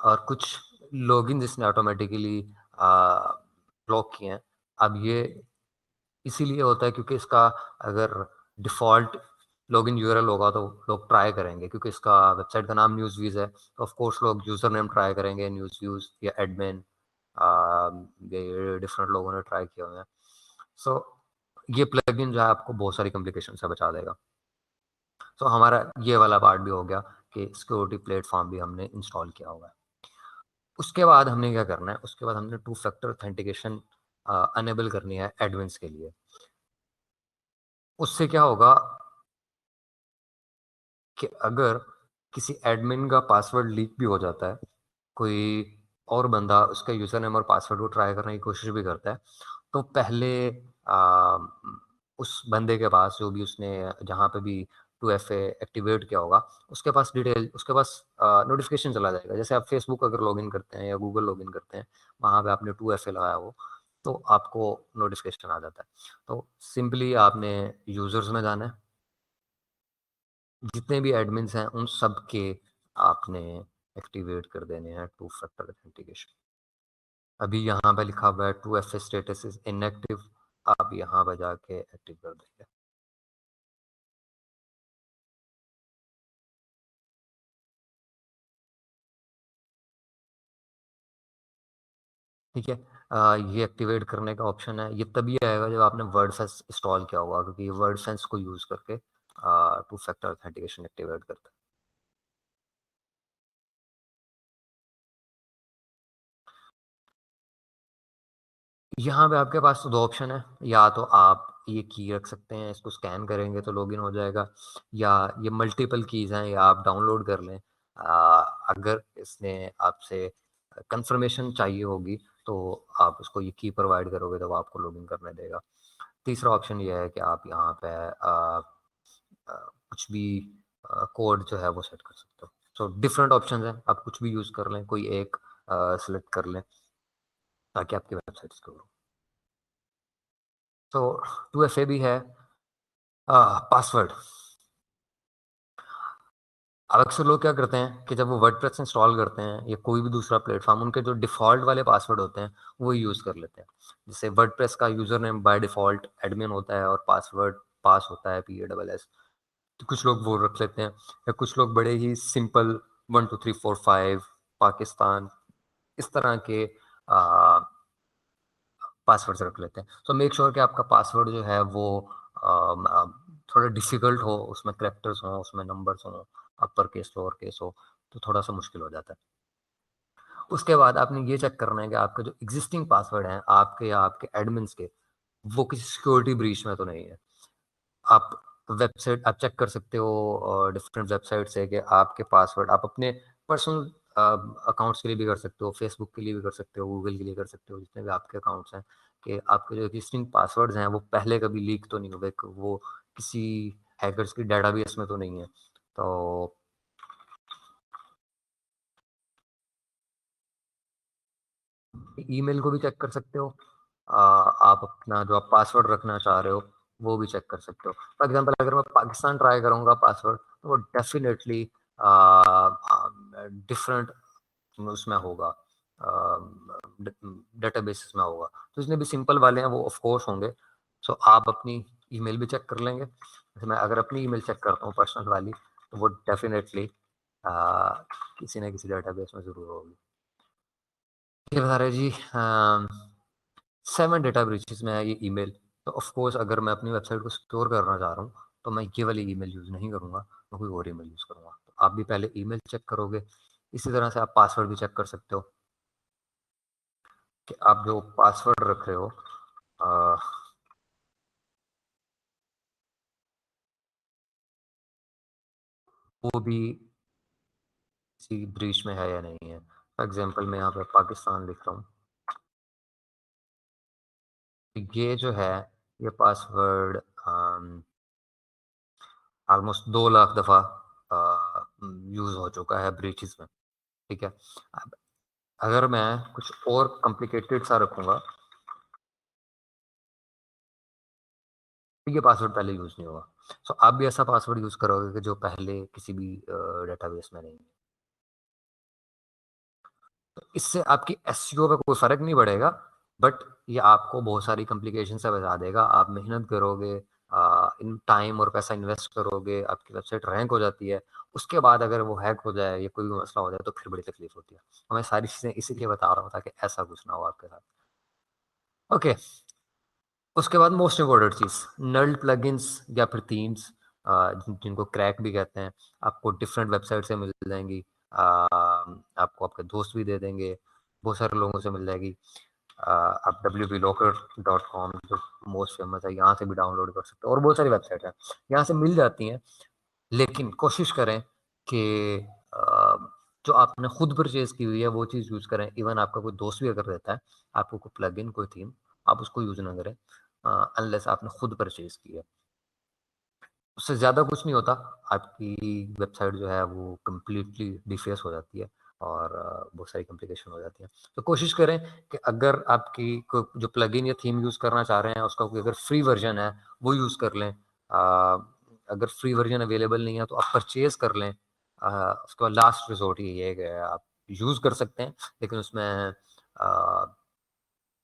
और कुछ लॉगिन इसने ऑटोमेटिकली ब्लॉक किए हैं। अब ये इसीलिए होता है क्योंकि इसका अगर डिफ़ॉल्ट लॉगिन यूआरएल होगा तो लोग ट्राई करेंगे, क्योंकि इसका वेबसाइट का नाम न्यूज़व्यूज़ है, तो ऑफ़ कोर्स लोग यूज़र नेम ट्राई करेंगे न्यूज़व्यूज़ या एडमिन। ये डिफरेंट लोगों ने ट्राई किए हुए हैं। सो ये प्लगइन जो है आपको बहुत सारी कॉम्प्लिकेशन से बचा देगा। तो हमारा ये वाला पार्ट भी हो गया कि सिक्योरिटी प्लेटफ़ॉर्म भी हमने इंस्टॉल किया हुआ है। उसके बाद हमने क्या करना है, उसके बाद हमने टू फैक्टर ऑथेंटिकेशन अनेबल करनी है एडमिन्स के लिए। उससे क्या होगा कि अगर किसी एडमिन का पासवर्ड लीक भी हो जाता है, कोई और बंदा उसका यूज़र नेम और पासवर्ड को ट्राई करने की कोशिश भी करता है, तो पहले उस बंदे के पास जो भी उसने जहाँ पे भी 2FA एक्टिवेट किया होगा, उसके पास नोटिफ़िकेशन चला जाएगा। जैसे आप फेसबुक अगर लॉगिन करते हैं या गूगल लॉगिन करते हैं, वहाँ पे आपने 2FA लगाया हो, तो आपको नोटिफ़िकेशन आ जाता है। तो सिंपली आपने यूज़र्स में जाना है, जितने भी एडमिन्स हैं उन सब के आपने एक्टिवेट कर देने हैं टू फैक्टर ऑथेंटिकेशन। अभी यहाँ पे लिखा हुआ है 2FA स्टेटस इज़ इनएक्टिव, आप यहाँ पे जाके एक्टिव कर देंगे। ठीक है? ये एक्टिवेट करने का ऑप्शन है, ये तभी आएगा जब आपने वर्डफेंस इंस्टॉल किया होगा, क्योंकि ये वर्डफेंस को यूज़ करके टू फैक्टर ऑथेंटिकेशन एक्टिवेट करता है। यहाँ पे आपके पास तो 2 ऑप्शन है, या तो आप ये की रख सकते हैं, इसको स्कैन करेंगे तो लॉगिन हो जाएगा, या ये मल्टीपल कीज़ हैं, या आप डाउनलोड कर लें। अगर इसने आपसे कन्फर्मेशन चाहिए होगी, तो आप उसको ये की प्रोवाइड करोगे तो वो आपको लॉगिन करने देगा। तीसरा ऑप्शन ये है कि आप यहाँ पे कुछ भी कोड जो है वो सेट कर सकते हो। सो डिफरेंट ऑप्शंस हैं, आप कुछ भी यूज़ कर लें, कोई एक सेलेक्ट कर लें ताकि आपकी वेबसाइट स्टोर हो। तो 2FA भी है। पासवर्ड, अब अक्सर लोग क्या करते हैं कि जब वो वर्डप्रेस इंस्टॉल करते हैं या कोई भी दूसरा प्लेटफॉर्म, उनके जो डिफ़ॉल्ट वाले पासवर्ड होते हैं वो यूज़ कर लेते हैं। जैसे वर्डप्रेस का user name by default admin होता है और पासवर्ड पास होता है PASS। तो कुछ लोग वो रख लेते हैं, या कुछ लोग बड़े ही सिंपल 1 2 3 4 5 पाकिस्तान इस तरह के पासवर्ड्स रख लेते हैं। सो मेक श्योर कि आपका पासवर्ड जो है वो थोड़ा डिफ़िकल्ट हो, उसमें कैरेक्टर्स हों, उसमें नंबर्स हों, अपर केस, लोअर केस हो, तो थोड़ा-सा मुश्किल हो जाता है। उसके बाद आपने ये चेक करना है कि आपके जो एक्सिस्टिंग पासवर्ड हैं, आपके या आपके एडमिन्स के, वो किसी सिक्योरिटी ब्रीच में तो नहीं है। आप आप चेक कर सकते हो डिफरेंट वेबसाइट से कि आपके पासवर्ड आप अपने पर्सनल अकाउंट्स के लिए भी कर सकते हो, फेसबुक के लिए भी कर सकते हो, गूगल के लिए कर सकते हो, जितने भी आपके अकाउंट्स हैं, कि आपके जो एग्जिस्टिंग पासवर्ड्स हैं वो पहले कभी लीक तो नहीं हुए, वो किसी हैकर्स की डेटाबेस में तो नहीं है। तो ईमेल को भी चेक कर सकते हो। आप अपना जो आप पासवर्ड रखना चाह रहे हो, वो भी चेक कर सकते हो। फॉर एग्ज़ाम्पल अगर मैं पाकिस्तान ट्राई करूँगा पासवर्ड, तो वो डेफ़िनेटली डिफरेंट उसमें होगा, ड डेटाबेसेस में होगा। तो जितने भी सिंपल वाले हैं वो ऑफ़ कोर्स होंगे। सो आप अपनी ईमेल भी चेक कर लेंगे। जैसे मैं अगर अपनी ईमेल चेक करता हूँ पर्सनल वाली, तो वो डेफ़िनेटली किसी न किसी डेटाबेस में ज़रूर होगी। ये बता रहे जी 7 डेटा ब्रीचेज़ में है ये ईमेल। तो ऑफ़ कोर्स अगर मैं अपनी वेबसाइट को सिक्योर करना चाह रहा हूँ, तो मैं ये वाली ईमेल यूज़ नहीं करूँगा, मैं कोई और ईमेल यूज़ करूँगा। तो आप भी पहले ईमेल चेक करोगे, इसी तरह से आप पासवर्ड भी चेक कर सकते हो कि आप जो पासवर्ड रख रहे हो अ, वो भी किसी ब्रीच में है या नहीं है। फॉर एग्ज़ाम्पल मैं यहाँ पे पाकिस्तान लिख रहा हूँ। ये जो है, ये पासवर्ड ऑलमोस्ट 2 लाख दफ़ा यूज़ हो चुका है ब्रीचेज़ में, ठीक है? अब अगर मैं कुछ और कॉम्प्लिकेटेड सा रखूँगा, तो ये पासवर्ड पहले यूज़ नहीं होगा। सो आप भी ऐसा पासवर्ड यूज़ करोगे कि जो पहले किसी भी डेटाबेस में नहीं है। तो इससे आपकी एसईओ पे कोई फ़र्क नहीं पड़ेगा, बट ये आपको बहुत सारी कॉम्प्लिकेशन से बचा देगा। आप मेहनत करोगे, इन टाइम और पैसा इन्वेस्ट करोगे, आपकी वेबसाइट रैंक हो जाती है। उसके बाद अगर वो हैक हो जाए या कोई भी मसला हो जाए, तो फिर बड़ी तकलीफ़ होती है। तो मैं सारी चीज़ें इसीलिए बता रहा हूँ ताकि ऐसा कुछ ना हो आपके साथ। ओके। उसके बाद मोस्ट इम्पोर्टेंट चीज़, नल्ड प्लगइन्स या फिर थीम्स, जिनको क्रैक भी कहते हैं, आपको डिफरेंट वेबसाइट से मिल जाएँगी। आपको आपके दोस्त भी दे देंगे, बहुत सारे लोगों से मिल जाएगी। आप wpllocker.com जो मोस्ट फेमस है, यहाँ से भी डाउनलोड कर सकते हो, और बहुत सारी वेबसाइट हैं, यहाँ से मिल जाती हैं। लेकिन कोशिश करें कि जो आपने खुद परचेज़ की हुई है वो चीज़ यूज़ करें। इवन आपका कोई दोस्त भी अगर देता है, आपको कोई प्लगइन, कोई थीम, आप उसको यूज़ ना करें अनलेस आपने खुद परचेज़ की है। उससे ज़्यादा कुछ नहीं होता, आपकी वेबसाइट जो है वो कंप्लीटली डिफेस हो जाती है, और बहुत सारी कॉम्प्लिकेशन हो जाती हैं। तो कोशिश करें कि अगर आपकी को जो प्लगइन या थीम यूज़ करना चाह रहे हैं, उसका कोई अगर फ्री वर्ज़न है, वो यूज़ कर लें। अगर फ्री वर्ज़न अवेलेबल नहीं है, तो आप परचेज़ कर लें। उसके बाद लास्ट रिसोर्ट यही है कि आप यूज़ कर सकते हैं, लेकिन उसमें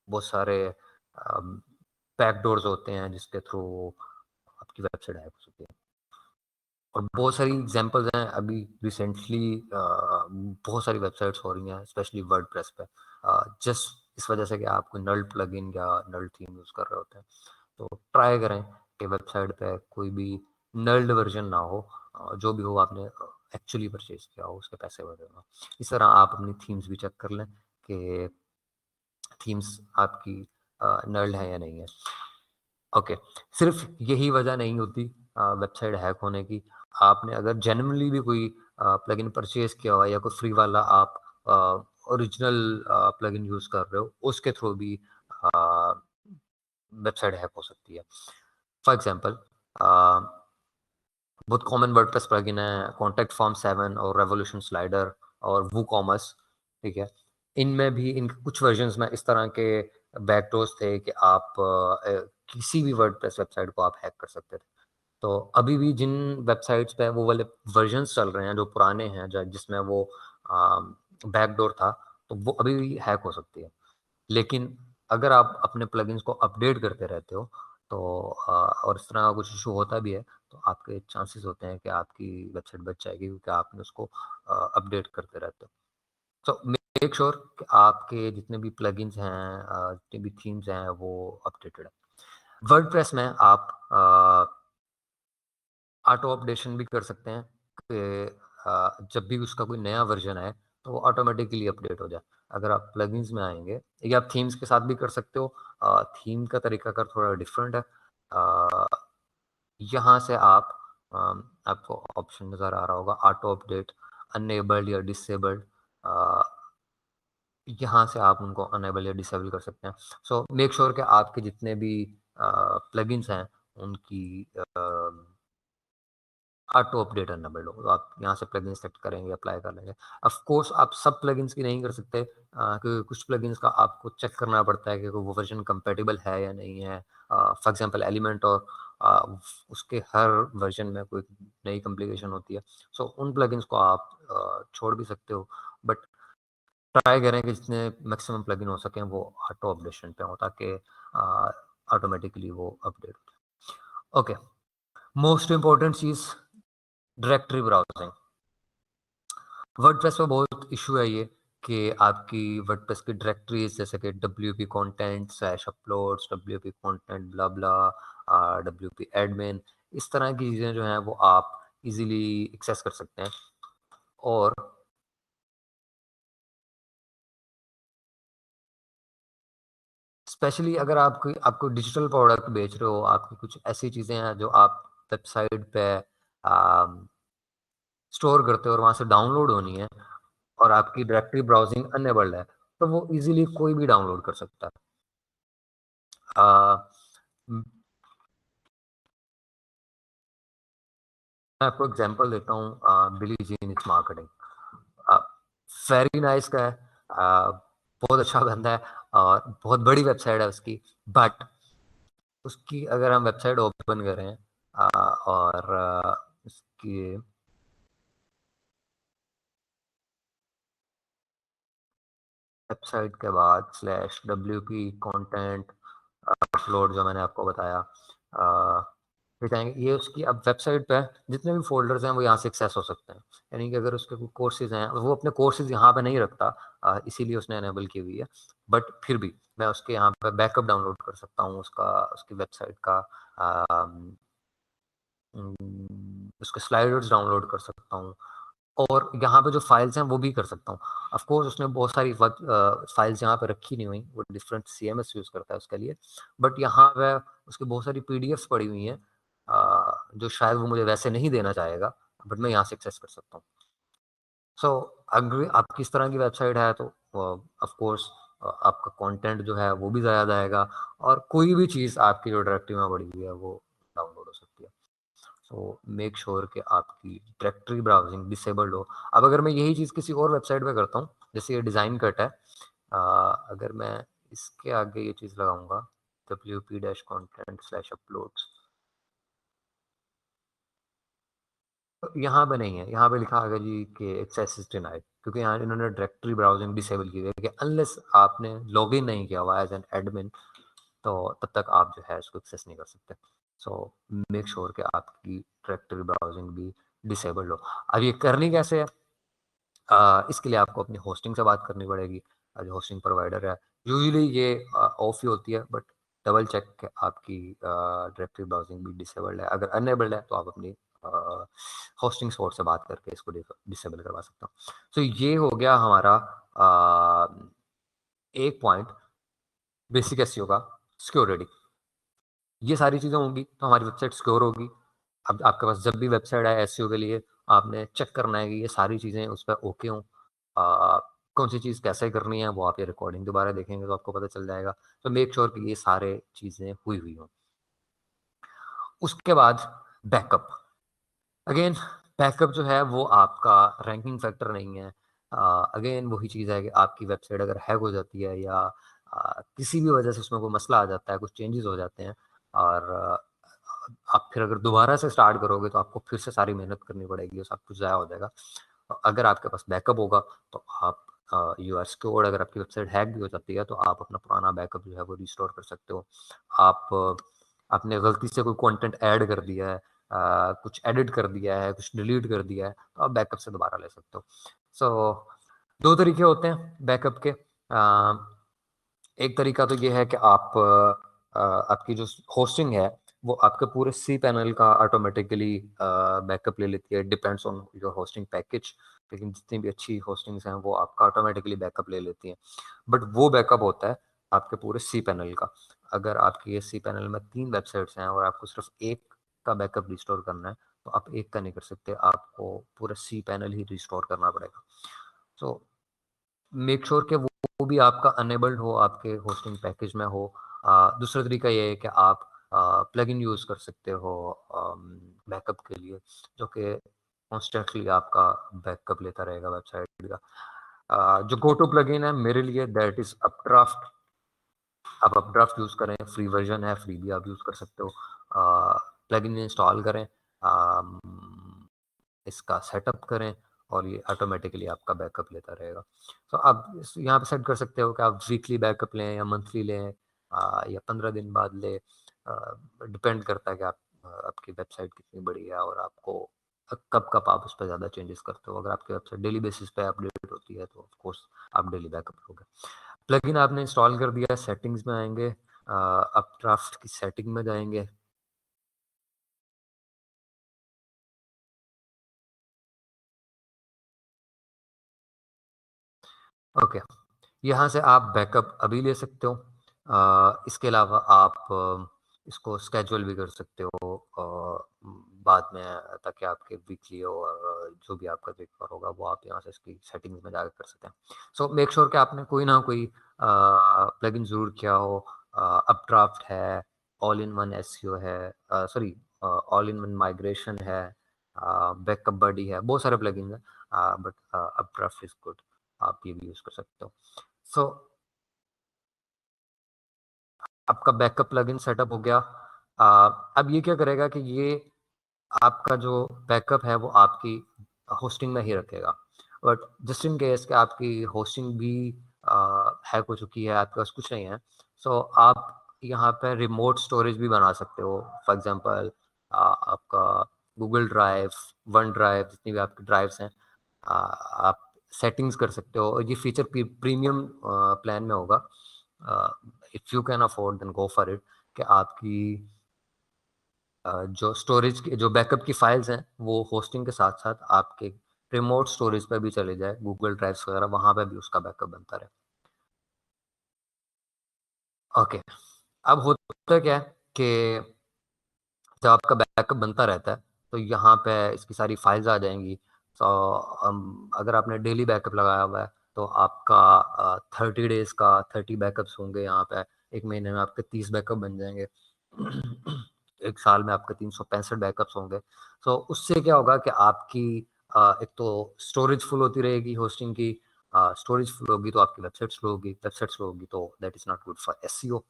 बहुत सारे बैकडोर्स होते हैं, जिसके थ्रू आपकी वेबसाइट हैक हो सकती है। और बहुत सारी एग्ज़ाम्पल्स हैं अभी रिसेंटली, बहुत सारी वेबसाइट्स हो रही हैं स्पेशली वर्डप्रेस पे, जस्ट इस वजह से कि आप कोई नल्ड प्लगइन या नल्ड थीम यूज़ कर रहे होते हैं। तो ट्राई करें कि वेबसाइट पे कोई भी नल्ड वर्जन ना हो, जो भी हो आपने एक्चुअली परचेज किया हो उसके पैसे भर देना। इस तरह आप अपनी थीम्स भी चेक कर लें कि थीम्स आपकी नल्ड है या नहीं है। ओके, सिर्फ यही वजह नहीं होती वेबसाइट हैक होने की। आपने अगर जेन्युइनली भी कोई प्लगइन परचेज किया हुआ है या कोई फ्री वाला आप ओरिजिनल प्लगइन यूज़ कर रहे हो, उसके थ्रू भी वेबसाइट हैक हो सकती है। फॉर एग्जांपल बहुत कॉमन वर्डप्रेस प्लगइन है कॉन्टैक्ट फॉर्म 7 और रेवोल्यूशन स्लाइडर और वूकॉमर्स, ठीक है। इनमें भी इन कुछ वर्जन्स में इस तरह के बैकडोर्स थे कि आप किसी भी वर्डप्रेस वेबसाइट को आप हैक कर सकते थे। तो अभी भी जिन वेबसाइट्स पे वो वाले वर्जन्स चल रहे हैं जो पुराने हैं, जिसमें वो बैकडोर था, तो वो अभी भी हैक हो सकती है। लेकिन अगर आप अपने प्लगइन्स को अपडेट करते रहते हो, तो और इस तरह का कुछ इशू होता भी है, तो आपके चांसेस होते हैं कि आपकी वेबसाइट बच जाएगी क्योंकि आपने उसको अपडेट करते रहते हो। सो मेक श्योर कि आपके जितने भी प्लगइन्स हैं, जितनी भी थीम्स हैं, वो अपडेटेड है। वर्डप्रेस में आप ऑटो अपडेशन भी कर सकते हैं कि जब भी उसका कोई नया वर्जन आए तो वो ऑटोमेटिकली अपडेट हो जाए। अगर आप प्लगइन्स में आएँगे या आप थीम्स के साथ भी कर सकते हो। थीम का तरीकाकार थोड़ा डिफरेंट है। यहाँ से आप आपको ऑप्शन नज़र आ रहा होगा ऑटो अपडेट, अनेबल्ड या डिसेबल्ड। अ, यहाँ से आप उनको अनेबल या डिसेबल कर सकते हैं। सो मेक श्योर कि आपके जितने भी प्लगइन्स हैं उनकी ऑटो अपडेट एनेबल्ड हो, तो आप यहाँ से प्लगइन सेलेक्ट करेंगे, अप्लाई कर लेंगे। ऑफ कोर्स आप सब प्लगइन्स की नहीं कर सकते, क्योंकि कुछ प्लगइन्स का आपको चेक करना पड़ता है कि वो वर्जन कंपैटिबल है या नहीं है। फॉर एग्जांपल एलिमेंट और उसके हर वर्जन में कोई नई कॉम्प्लिकेशन होती है। सो उन प्लगइन्स को आप छोड़ भी सकते हो, बट ट्राई करें कि जितने मैक्सिमम प्लगइन हो सकें वो ऑटो अपडेशन पे हो, ताकि ऑटोमेटिकली वो अपडेट हो जाए। ओके, मोस्ट इम्पोर्टेंट चीज़ डायरेक्टरी ब्राउजिंग। वर्डप्रेस पे बहुत इशू है ये कि आपकी वर्डप्रेस की डायरेक्टरीज जैसे कि WP content slash uploads, WP content blah blah, WP admin, इस तरह की चीज़ें जो हैं वो आप इजीली एक्सेस कर सकते हैं। और स्पेशली अगर आपको डिजिटल प्रोडक्ट बेच रहे हो, आपकी कुछ ऐसी चीज़ें हैं जो आप वेबसाइट पे स्टोर करते हो और वहाँ से डाउनलोड होनी है, और आपकी डायरेक्टरी ब्राउजिंग अनेबल्ड है, तो वो इजीली कोई भी डाउनलोड कर सकता है। मैं आपको एग्जांपल देता हूँ, Billie Jean it's marketing. Very nice का है, बहुत अच्छा बंदा है और बहुत बड़ी वेबसाइट है उसकी। बट उसकी अगर हम वेबसाइट ओपन करें और उसकी वेबसाइट के बाद slash W P content upload जो मैंने आपको बताया, फिर जाएंगे ये उसकी अब वेबसाइट पे जितने भी फ़ोल्डर्स हैं वो यहाँ से एक्सेस हो सकते हैं। यानी कि अगर उसके कोई कोर्सेज़ हैं, वो अपने कोर्सेज़ यहाँ पे नहीं रखता, इसीलिए उसने इनेबल की हुई है। बट फिर भी मैं उसके यहाँ पे बैकअप डाउनलोड कर सकता हूँ उसकी वेबसाइट का, अम, उसके स्लाइडर्स डाउनलोड कर सकता हूँ, और यहाँ पे जो फाइल्स हैं वो भी कर सकता हूँ। ऑफ कोर्स उसने बहुत सारी फाइल्स यहाँ पे रखी नहीं हुई, वो डिफरेंट सीएमएस यूज़ करता है उसके लिए। बट यहाँ पे उसकी बहुत सारी पीडीएफ्स पड़ी हुई हैं, जो शायद वो मुझे वैसे नहीं देना चाहेगा, बट मैं यहाँ से एक्सेस कर सकता हूँ। सो अगर आपकी इस तरह की वेबसाइट है तो ऑफ कोर्स आपका कंटेंट जो है वो भी ज़्यादा आएगा, और कोई भी चीज़ आपकी जो डायरेक्टरी में पड़ी हुई है वो डाउनलोड हो सकती है। सो मेक श्योर कि आपकी डायरेक्टरी ब्राउजिंग डिसेबल्ड हो। अब अगर मैं यही चीज़ किसी और वेबसाइट पे करता हूँ, जैसे ये डिज़ाइन कट है, अगर मैं इसके आगे ये चीज़ लगाऊंगा wp dash content slash uploads, तो यहाँ पे नहीं है, यहाँ पे लिखा आएगा जी कि एक्सेस इज डिनाइड, क्योंकि यहाँ इन्होंने डायरेक्टरी ब्राउजिंग डिसेबल की हुई है कि अनलेस आपने लॉगिन नहीं किया हुआ एज एन एडमिन, तो तब तक आप जो है इसको एक्सेस नहीं कर सकते। सो मेक श्योर कि आपकी डायरेक्टरी ब्राउजिंग भी डिसेबल्ड हो। अब ये करनी कैसे है? इसके लिए आपको अपनी होस्टिंग से बात करनी पड़ेगी, जो होस्टिंग प्रोवाइडर है। यूजुअली ये ऑफ ही होती है, बट डबल चेक कि आपकी डायरेक्टरी ब्राउजिंग भी डिसेबल्ड है। अगर अनेबल्ड है तो आप अपनी होस्टिंग सपोर्ट से बात करके इसको डिसेबल करवा सकते हो। सो ये हो गया हमारा एक पॉइंट बेसिक एसईओ का, सिक्योरिटी। ये सारी चीज़ें होंगी तो हमारी वेबसाइट सिक्योर होगी। अब आपके पास जब भी वेबसाइट आए एसईओ के लिए, आपने चेक करना है कि ये सारी चीज़ें उस पर ओके हों। कौन सी चीज़ कैसे करनी है वो आप ये रिकॉर्डिंग दोबारा देखेंगे तो आपको पता चल जाएगा। तो मेक श्योर कि ये सारे चीज़ें हुई हों। उसके बाद बैकअप। अगेन बैकअप जो है वो आपका रैंकिंग फैक्टर नहीं है। अगेन वही चीज़ है कि आपकी वेबसाइट अगर हैक हो जाती है या किसी भी वजह से उसमें कोई मसला आ जाता है, कुछ चेंजेस हो जाते हैं और आप फिर अगर दोबारा से स्टार्ट करोगे तो आपको फिर से सारी मेहनत करनी पड़ेगी और सब कुछ ज़ाया हो जाएगा। अगर आपके पास बैकअप होगा तो आप यू आर सिक्योर्ड। अगर आपकी वेबसाइट हैक भी हो जाती है तो आप अपना पुराना बैकअप जो है वो रिस्टोर कर सकते हो। आप आपने गलती से कोई कंटेंट ऐड कर दिया है, कुछ एडिट कर दिया है, कुछ डिलीट कर दिया है, तो आप बैकअप से दोबारा ले सकते हो। सो 2 तरीके होते हैं बैकअप के। एक तरीका तो ये है कि आप आपकी जो होस्टिंग है वो आपके पूरे सी पैनल का ऑटोमेटिकली बैकअप ले लेती है, depends on your hosting package. लेकिन जितनी भी अच्छी होस्टिंग्स हैं वो आपका ऑटोमेटिकली बैकअप ले लेती हैं। बट वो बैकअप होता है आपके पूरे सी पैनल का। अगर आपकी ये सी पैनल में 3 वेबसाइट्स हैं और आपको सिर्फ एक का बैकअप रिस्टोर करना है तो आप एक का नहीं कर सकते, आपको पूरा सी पैनल ही रिस्टोर करना पड़ेगा। सो मेक श्योर कि वो भी आपका अनेबल्ड हो, आपके होस्टिंग पैकेज में हो। दूसरा तरीका ये है कि आप प्लगइन यूज़ कर सकते हो बैकअप के लिए, जो कि कॉन्स्टेंटली आपका बैकअप लेता रहेगा वेबसाइट का। जो गो टू प्लगइन है मेरे लिए दैट इज़ अपड्राफ्ट। आप अपड्राफ्ट यूज़ करें, फ्री वर्जन है, फ्री भी आप यूज़ कर सकते हो। प्लगइन इंस्टॉल करें, इसका सेटअप करें और ये ऑटोमेटिकली आपका बैकअप लेता रहेगा। तो आप यहाँ पे सेट कर सकते हो कि आप वीकली बैकअप लें या मंथली लें, या 15 दिन बाद लें। डिपेंड करता है कि आपकी वेबसाइट कितनी बड़ी है और आपको कब कब आप उस पर ज़्यादा चेंजेस करते हो। अगर आपकी वेबसाइट डेली बेसिस पे अपडेट होती है तो ऑफ कोर्स आप डेली बैकअप लोगे। प्लगइन आपने इंस्टॉल कर दिया, सेटिंग्स में आएंगे, अपड्राफ्ट की सेटिंग में जाएंगे। ओके, यहाँ से आप बैकअप अभी ले सकते हो। इसके अलावा आप इसको स्केड्यूल भी कर सकते हो बाद में, ताकि आपके वीकली और जो भी आपका रिक्वायर होगा वो आप यहाँ से इसकी सेटिंग्स में जाकर कर सकते हैं। सो मेक श्योर कि आपने कोई ना कोई प्लगइन ज़रूर किया हो। अपड्राफ्ट है, ऑल इन वन एसईओ है, sorry all in one migration है, बैकअप बडी है, बहुत सारे प्लगइन हैं। बट अपड्राफ्ट इज गुड, आप ये भी यूज़ कर सकते हो। सो आपका बैकअप प्लगइन सेटअप हो गया। अब ये क्या करेगा कि ये आपका जो बैकअप है वो आपकी होस्टिंग में ही रखेगा। बट जस्ट इन केस कि आपकी होस्टिंग भी हैक हो चुकी है, आपके पास कुछ नहीं है, सो आप यहाँ पे रिमोट स्टोरेज भी बना सकते हो। फॉर एग्जांपल आपका गूगल ड्राइव, वन ड्राइव, जितनी भी आपकी ड्राइव्स हैं, आप सेटिंग्स कर सकते हो। और ये फीचर प्रीमियम प्लान में होगा। If you can afford then go for it, कि आपकी जो स्टोरेज की जो बैकअप की फाइल्स हैं वो होस्टिंग के साथ साथ आपके रिमोट स्टोरेज पे भी चले जाए, गूगल ड्राइव्स वगैरह, वहाँ पे भी उसका बैकअप बनता रहे। ओके, अब होता क्या है कि जब आपका बैकअप बनता रहता है तो यहाँ पे इसकी सारी फाइल्स आ जाएंगी। तो अगर आपने डेली बैकअप लगाया हुआ है तो आपका 30 डेज का 30 बैकअप्स होंगे यहाँ पे। एक महीने में आपके 30 बैकअप बन जाएंगे। एक साल में आपके 365 बैकअप्स होंगे। तो उससे क्या होगा कि आपकी एक तो स्टोरेज फुल होती रहेगी होस्टिंग की। स्टोरेज फुल होगी तो आपकी वेबसाइट स्लो होगी, वेबसाइट स्लो होगी तो that is not good for SEO.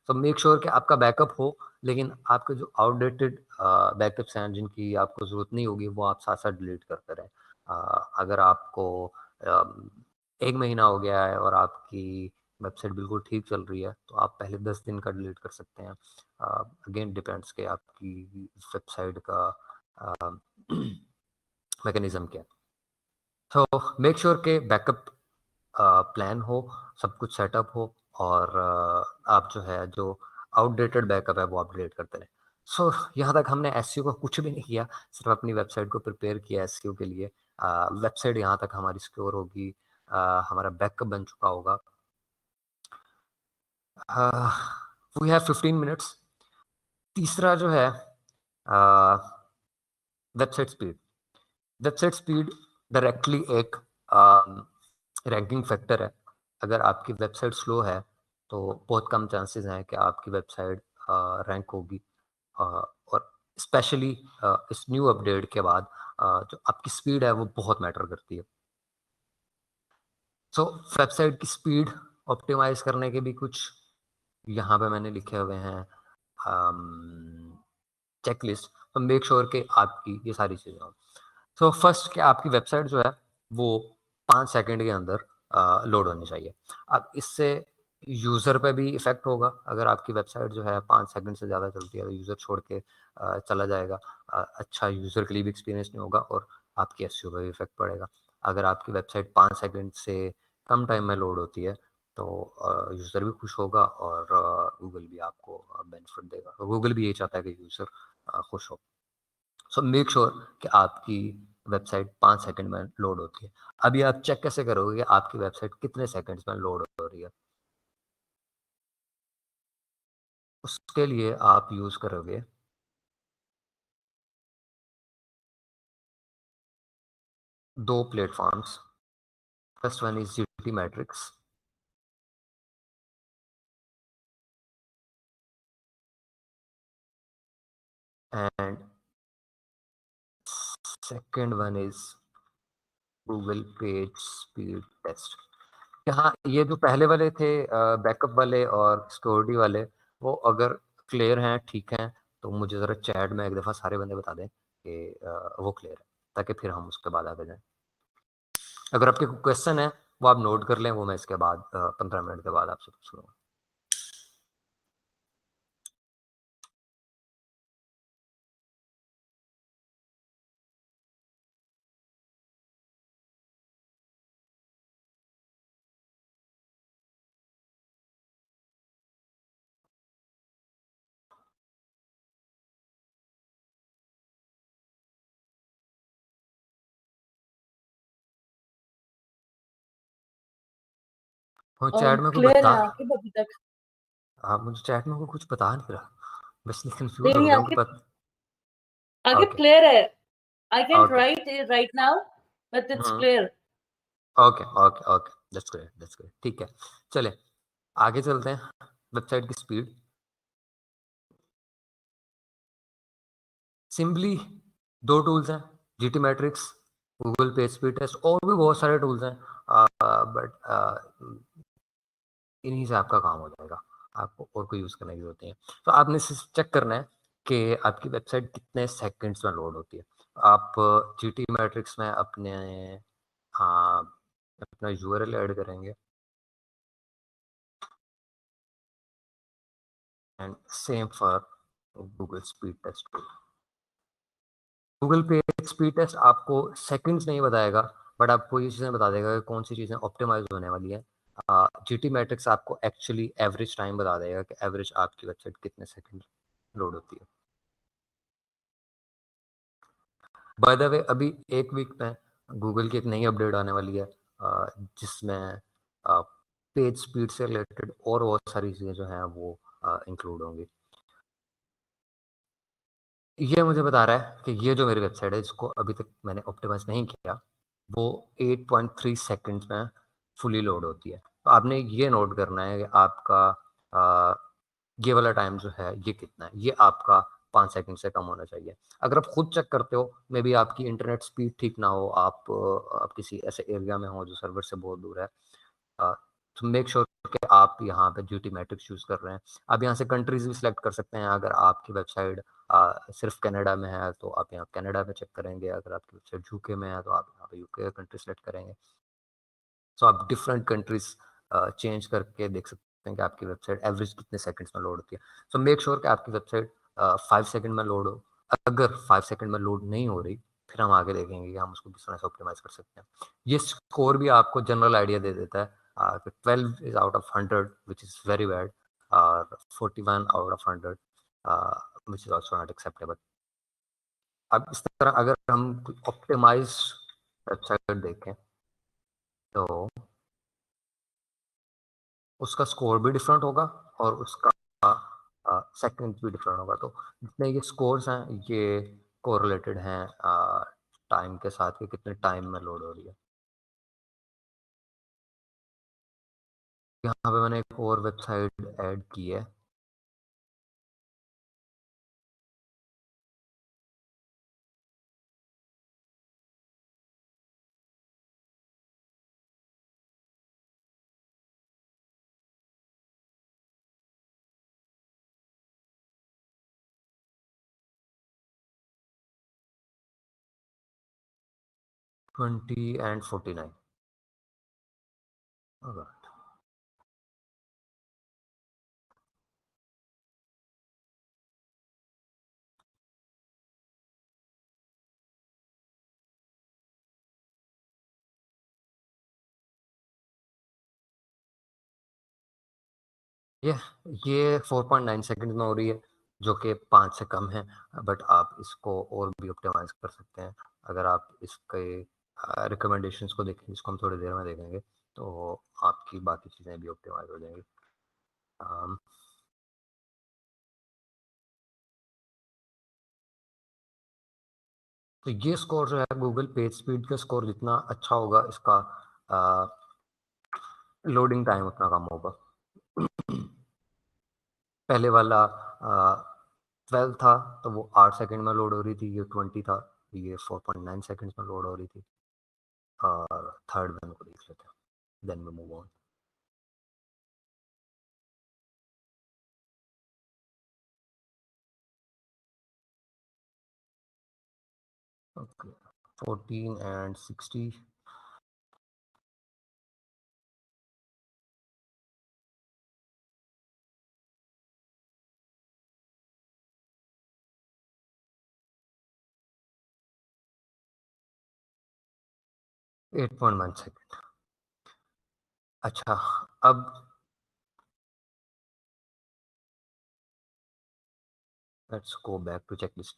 तो मेक श्योर कि आपका बैकअप हो, लेकिन आपके जो आउटडेटेड बैकअप्स हैं जिनकी आपको ज़रूरत नहीं होगी वो आप साथ साथ डिलीट करते रहें। अगर आपको 1 महीना हो गया है और आपकी वेबसाइट बिल्कुल ठीक चल रही है तो आप पहले 10 दिन का डिलीट कर सकते हैं। अगेन डिपेंड्स कि आपकी वेबसाइट का मैकेनिज्म क्या है। तो मेक श्योर के बैकअप प्लान हो, सब कुछ सेटअप हो और आप जो है जो आउटडेटेड बैकअप है वो अपडेट करते रहें। सो यहाँ तक हमने एसईओ को कुछ भी नहीं किया, सिर्फ अपनी वेबसाइट को प्रिपेयर किया एसईओ के लिए। वेबसाइट यहाँ तक हमारी सिक्योर होगी, हमारा बैकअप बन चुका होगा। We have 15 minutes. तीसरा जो है website speed. Website speed directly एक रैंकिंग फैक्टर है। अगर आपकी वेबसाइट स्लो है तो बहुत कम चांसेस हैं कि आपकी वेबसाइट रैंक होगी, और स्पेशली इस न्यू अपडेट के बाद जो आपकी स्पीड है वो बहुत मैटर करती है। सो वेबसाइट की स्पीड ऑप्टिमाइज करने के भी कुछ यहाँ पे मैंने लिखे हुए हैं चेकलिस्ट, तो मेक श्योर कि आपकी ये सारी चीज़ें हो। सो फर्स्ट कि आपकी वेबसाइट जो है वो 5 सेकंड के अंदर लोड होनी चाहिए। अब इससे यूज़र पे भी इफ़ेक्ट होगा। अगर आपकी वेबसाइट जो है 5 सेकंड से ज़्यादा चलती है तो यूज़र छोड़ के चला जाएगा। अच्छा यूज़र के लिए भी एक्सपीरियंस नहीं होगा और आपकी एसईओ पे भी इफ़ेक्ट पड़ेगा। अगर आपकी वेबसाइट 5 सेकंड से कम टाइम में लोड होती है तो यूज़र भी खुश होगा और गूगल भी आपको बेनिफिट देगा। गूगल भी यही चाहता है कि यूज़र खुश हो। सो मेक श्योर कि आपकी वेबसाइट 5 सेकंड में लोड होती है। अभी आप चेक कैसे करोगे कि आपकी वेबसाइट कितने सेकंड्स में लोड हो रही है? उसके लिए आप यूज़ करोगे 2 platforms. First one is GT Metrix and second one is Google page speed test. यहाँ ये जो पहले वाले थे बैकअप वाले और सिक्योरिटी वाले, वो अगर क्लियर हैं, ठीक हैं, तो मुझे ज़रा चैट में एक दफ़ा सारे बंदे बता दें कि वो क्लियर है, ताकि फिर हम उसके बाद आगे जाएँ। अगर आपके कोई क्वेश्चन है, वो आप नोट कर लें, वो मैं इसके बाद 15 मिनट के बाद आपसे पूछ लूँगा। वो चैट में कोई क्लियर बता। है आकिब अभी तक? हाँ, मुझे चैट में कोई कुछ बता नहीं रहा। मैं इसलिए नहीं कन्फ्यूज़ हो नहीं गया हूँ कि आकिब, पत आकिब ओके, क्लियर है। I can okay. Write it right now but it's hmm, clear. Okay, okay, okay. That's great, ठीक है। चलें, आगे चलते हैं। वेबसाइट की स्पीड सिंपली 2 टूल्स हैं, GT Metrix, Google page speed test, और भी बहुत सारे टूल्स हैं, बट इन्हीं से आपका काम हो जाएगा। आपको और कोई यूज़ करने की ज़रूरत नहीं है। तो आपने सिर्फ चेक करना है कि आपकी वेबसाइट कितने सेकंड्स में लोड होती है। आप जीटी मैट्रिक्स में हाँ, अपना यूआरएल ऐड करेंगे and same for Google speed test. Google page speed test आपको सेकंड्स नहीं बताएगा, बट आपको ये चीज़ें बता देगा कि कौन सी चीज़ें ऑप्टिमाइज़ होने वाली है। जीटी मैट्रिक्स आपको एक्चुअली एवरेज टाइम बता देगा कि एवरेज आपकी वेबसाइट कितने सेकंड लोड होती है। बाय द वे अभी 1 वीक में गूगल की एक नई अपडेट आने वाली है, जिसमें पेज स्पीड से रिलेटेड और बहुत सारी चीज़ें जो हैं वो इंक्लूड होंगी। ये मुझे बता रहा है कि ये जो मेरी वेबसाइट है जिसको अभी तक मैंने ऑप्टिमाइज़ नहीं किया, वो 8.3 सेकंड्स में फुली लोड होती है। तो आपने ये नोट करना है कि आपका अ, ये वाला टाइम जो है ये कितना है, ये आपका 5 सेकंड से कम होना चाहिए। अगर आप खुद चेक करते हो, मे बी आपकी इंटरनेट स्पीड ठीक ना हो, आप किसी ऐसे एरिया में हो जो सर्वर से बहुत दूर है, तो मेक श्योर कि आप यहाँ पे जीटी मैट्रिक्स यूज़ कर रहे हैं। आप यहाँ से कंट्रीज़ भी सिलेक्ट कर सकते हैं। अगर आपकी वेबसाइट सिर्फ कनाडा में है तो आप यहाँ कनाडा में चेक करेंगे, अगर आपकी वेबसाइट यूके में है तो आप यहाँ पे यूके का कंट्री सेलेक्ट करेंगे। सो आप डिफरेंट कंट्रीज चेंज करके देख सकते हैं कि आपकी वेबसाइट एवरेज कितने सेकंड्स में लोड होती है। सो मेक श्योर कि आपकी वेबसाइट 5 सेकंड में लोड हो। अगर 5 सेकंड में लोड नहीं हो रही, फिर हम आगे देखेंगे कि हम उसको किस तरह से ऑप्टिमाइज़ कर सकते हैं। ये स्कोर भी आपको जनरल आइडिया दे देता है कि 12 is out of 100 which is very bad. और 41 out of 100 which is also not acceptable. अब इस तरह अगर हम ऑप्टिमाइज वेबसाइट देखें तो उसका स्कोर भी डिफरेंट होगा और उसका सेकंड भी डिफरेंट होगा। तो जितने ये स्कोर्स हैं ये कोरिलेटेड हैं टाइम के साथ कि कितने टाइम में लोड हो रही है। यहाँ पे मैंने एक और वेबसाइट ऐड की है। Twenty and 49। ये ये 4.9 सेकंड में हो रही है जो कि 5 से कम है, बट आप इसको और भी ऑप्टिमाइज कर सकते हैं। अगर आप इसके रिकमेंडेशंस को देखें, जिसको हम थोड़ी देर में देखेंगे, तो आपकी बाकी चीज़ें भी ऑप्टिमाइज हो जाएंगी। तो ये स्कोर जो है गूगल पेज स्पीड का स्कोर जितना अच्छा होगा, इसका लोडिंग टाइम उतना कम होगा। पहले वाला 12 था तो वो 8 सेकंड में लोड हो रही थी, ये 20 था, ये 4.9 सेकंड्स में लोड हो रही थी। और थर्ड वन को देख लेते हैं, then we move on. Okay, 14 and 60। Eight point one second. अच्छा, अब let's go back to checklist.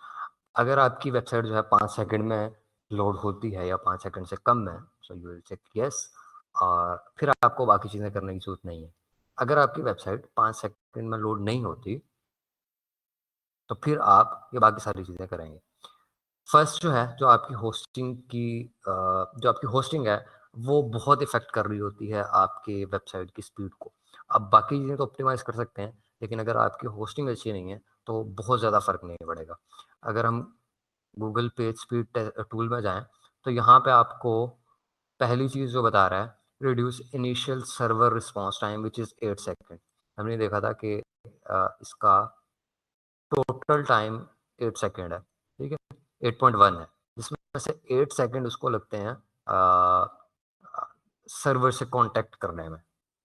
अगर आपकी वेबसाइट जो है 5 सेकंड में लोड होती है या 5 सेकंड से कम है, so you will check yes, और फिर आपको बाकी चीज़ें करने की जरूरत नहीं है। अगर आपकी वेबसाइट 5 सेकंड में लोड नहीं होती तो फिर आप ये बाकी सारी चीज़ें करेंगे। फर्स्ट जो है, जो आपकी होस्टिंग है वो बहुत इफ़ेक्ट कर रही होती है आपके वेबसाइट की स्पीड को। अब बाकी चीज़ें तो ऑप्टिमाइज़ कर सकते हैं, लेकिन अगर आपकी होस्टिंग अच्छी नहीं है तो बहुत ज़्यादा फ़र्क नहीं पड़ेगा। अगर हम गूगल पेज स्पीड टूल में जाएँ, तो यहाँ पे आपको पहली चीज़ जो बता रहा है, reduce initial server response time which is 8 second. हमने देखा था कि इसका टोटल टाइम 8 सेकंड है, ठीक है? 8.1 है, जिसमें से 8 सेकंड उसको लगते हैं सर्वर से कांटेक्ट करने में,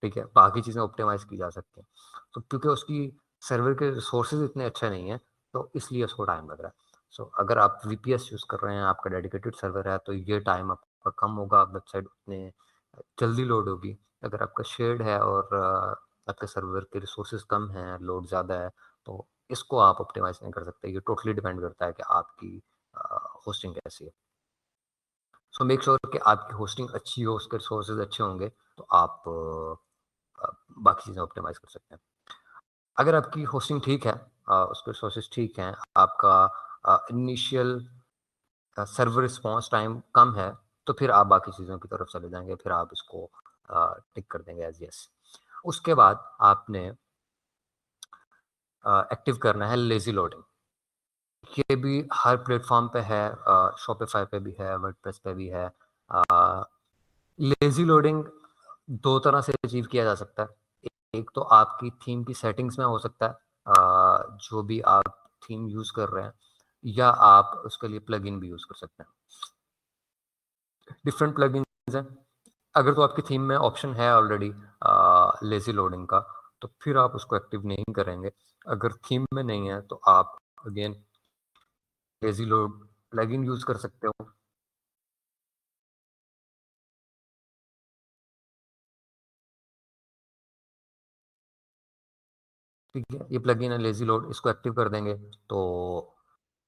ठीक है? बाकी चीज़ें ऑप्टिमाइज़ की जा सकती हैं। तो क्योंकि उसकी सर्वर के रिसोर्सेज़ इतने अच्छे नहीं हैं, तो इसलिए उसको टाइम लग रहा है। सो अगर आप वीपीएस यूज़ कर रहे हैं, आपका डेडिकेटेड सर्वर है, तो ये टाइम आपका कम होगा, वेबसाइट उतने जल्दी लोड होगी। अगर आपका शेयर्ड है और आपके सर्वर के रिसोर्सेज़ कम हैं, लोड ज़्यादा है, तो इसको आप ऑप्टिमाइज़ नहीं कर सकते। ये टोटली डिपेंड करता है कि आपकी होस्टिंग कैसी है। सो मेक श्योर कि आपकी होस्टिंग अच्छी हो, उसके रिसोर्सेज अच्छे होंगे, तो आप बाकी चीज़ें ऑप्टिमाइज़ कर सकते हैं। अगर आपकी होस्टिंग ठीक है, उसके रिसोर्सेज ठीक हैं, आपका इनिशियल सर्वर रिस्पॉन्स टाइम कम है, तो फिर आप बाकी चीज़ों की तरफ चले जाएँगे, फिर आप इसको टिक कर देंगे एज़ येस। उसके बाद आपने एक्टिव करना है लेज़ी लोडिंग। ये भी हर प्लेटफ़ॉर्म पे है, शॉपिफ़ाई पे भी है, वर्डप्रेस पे भी है। लेज़ी लोडिंग 2 तरह से अचीव किया जा सकता है। एक तो आपकी थीम की सेटिंग्स में हो सकता है, जो भी आप थीम यूज़ कर रहे हैं, या आप उसके लिए प्लगइन भी यूज़ कर सकते हैं। डिफरेंट प्लगइन्स हैं। अगर तो आपकी थीम में ऑप्शन है ऑलरेडी लेज़ी लोडिंग का, तो फिर आप उसको एक्टिव नहीं करेंगे। अगर थीम में नहीं है, तो आप again lazy load plugin use कर सकते हो। ठीक है, ये प्लगइन है लेजी लोड, इसको एक्टिव कर देंगे तो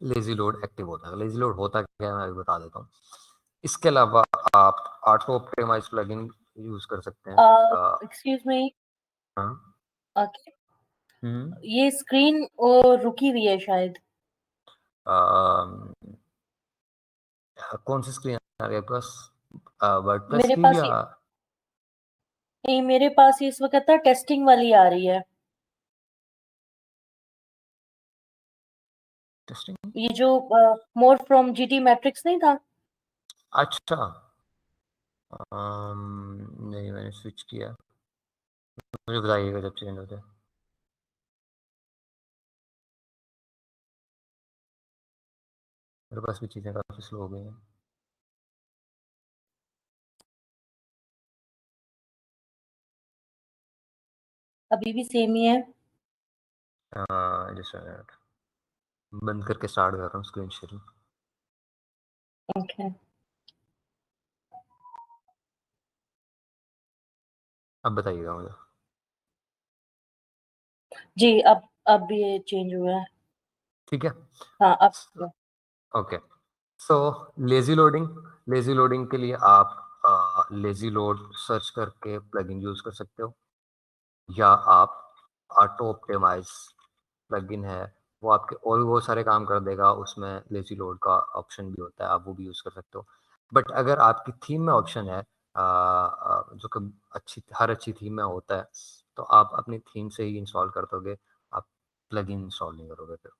लेजी लोड एक्टिव होता है। लेजी लोड होता क्या है मैं अभी बता देता हूँ। इसके अलावा आप ऑटो ऑप्टिमाइज प्लगइन यूज कर सकते हैं। Excuse me. हाँ। ओके, हम्म। ये स्क्रीन और रुकी हुई है शायद। कौन सी स्क्रीन आ रही है आपके पास, वर्डप्रेस मेरे की पास या नहीं, मेरे पास इस वक्त ना टेस्टिंग वाली आ रही है। टेस्टिंग? ये जो मोर फ्रॉम जीटी मैट्रिक्स नहीं था। अच्छा। नहीं, मैंने स्विच किया, मुझे बताइएगा जब चेंज हो जाए। मेरे पास भी चीज़ें काफ़ी स्लो हो गई हैं। अभी भी सेम ही है। जैसे बंद करके स्टार्ट कर रहा हूँ स्क्रीन शेयरिंग। ओके अब बताइएगा मुझे। जी, अब ये चेंज हुआ है। ठीक है। हाँ अब। ओके। सो लेजी लोडिंग के लिए आप लेजी लोड सर्च करके प्लगइन यूज कर सकते हो, या आप ऑटो ऑप्टिमाइज प्लगइन है, वो आपके और भी बहुत सारे काम कर देगा। उसमें लेजी लोड का ऑप्शन भी होता है, आप वो भी यूज कर सकते हो। बट अगर आपकी थीम में ऑप्शन है, जो कि हर अच्छी थीम में होता है, तो आप अपनी थीम से ही इंस्टॉल कर दोगे, आप प्लगइन इंस्टॉल नहीं करोगे फिर।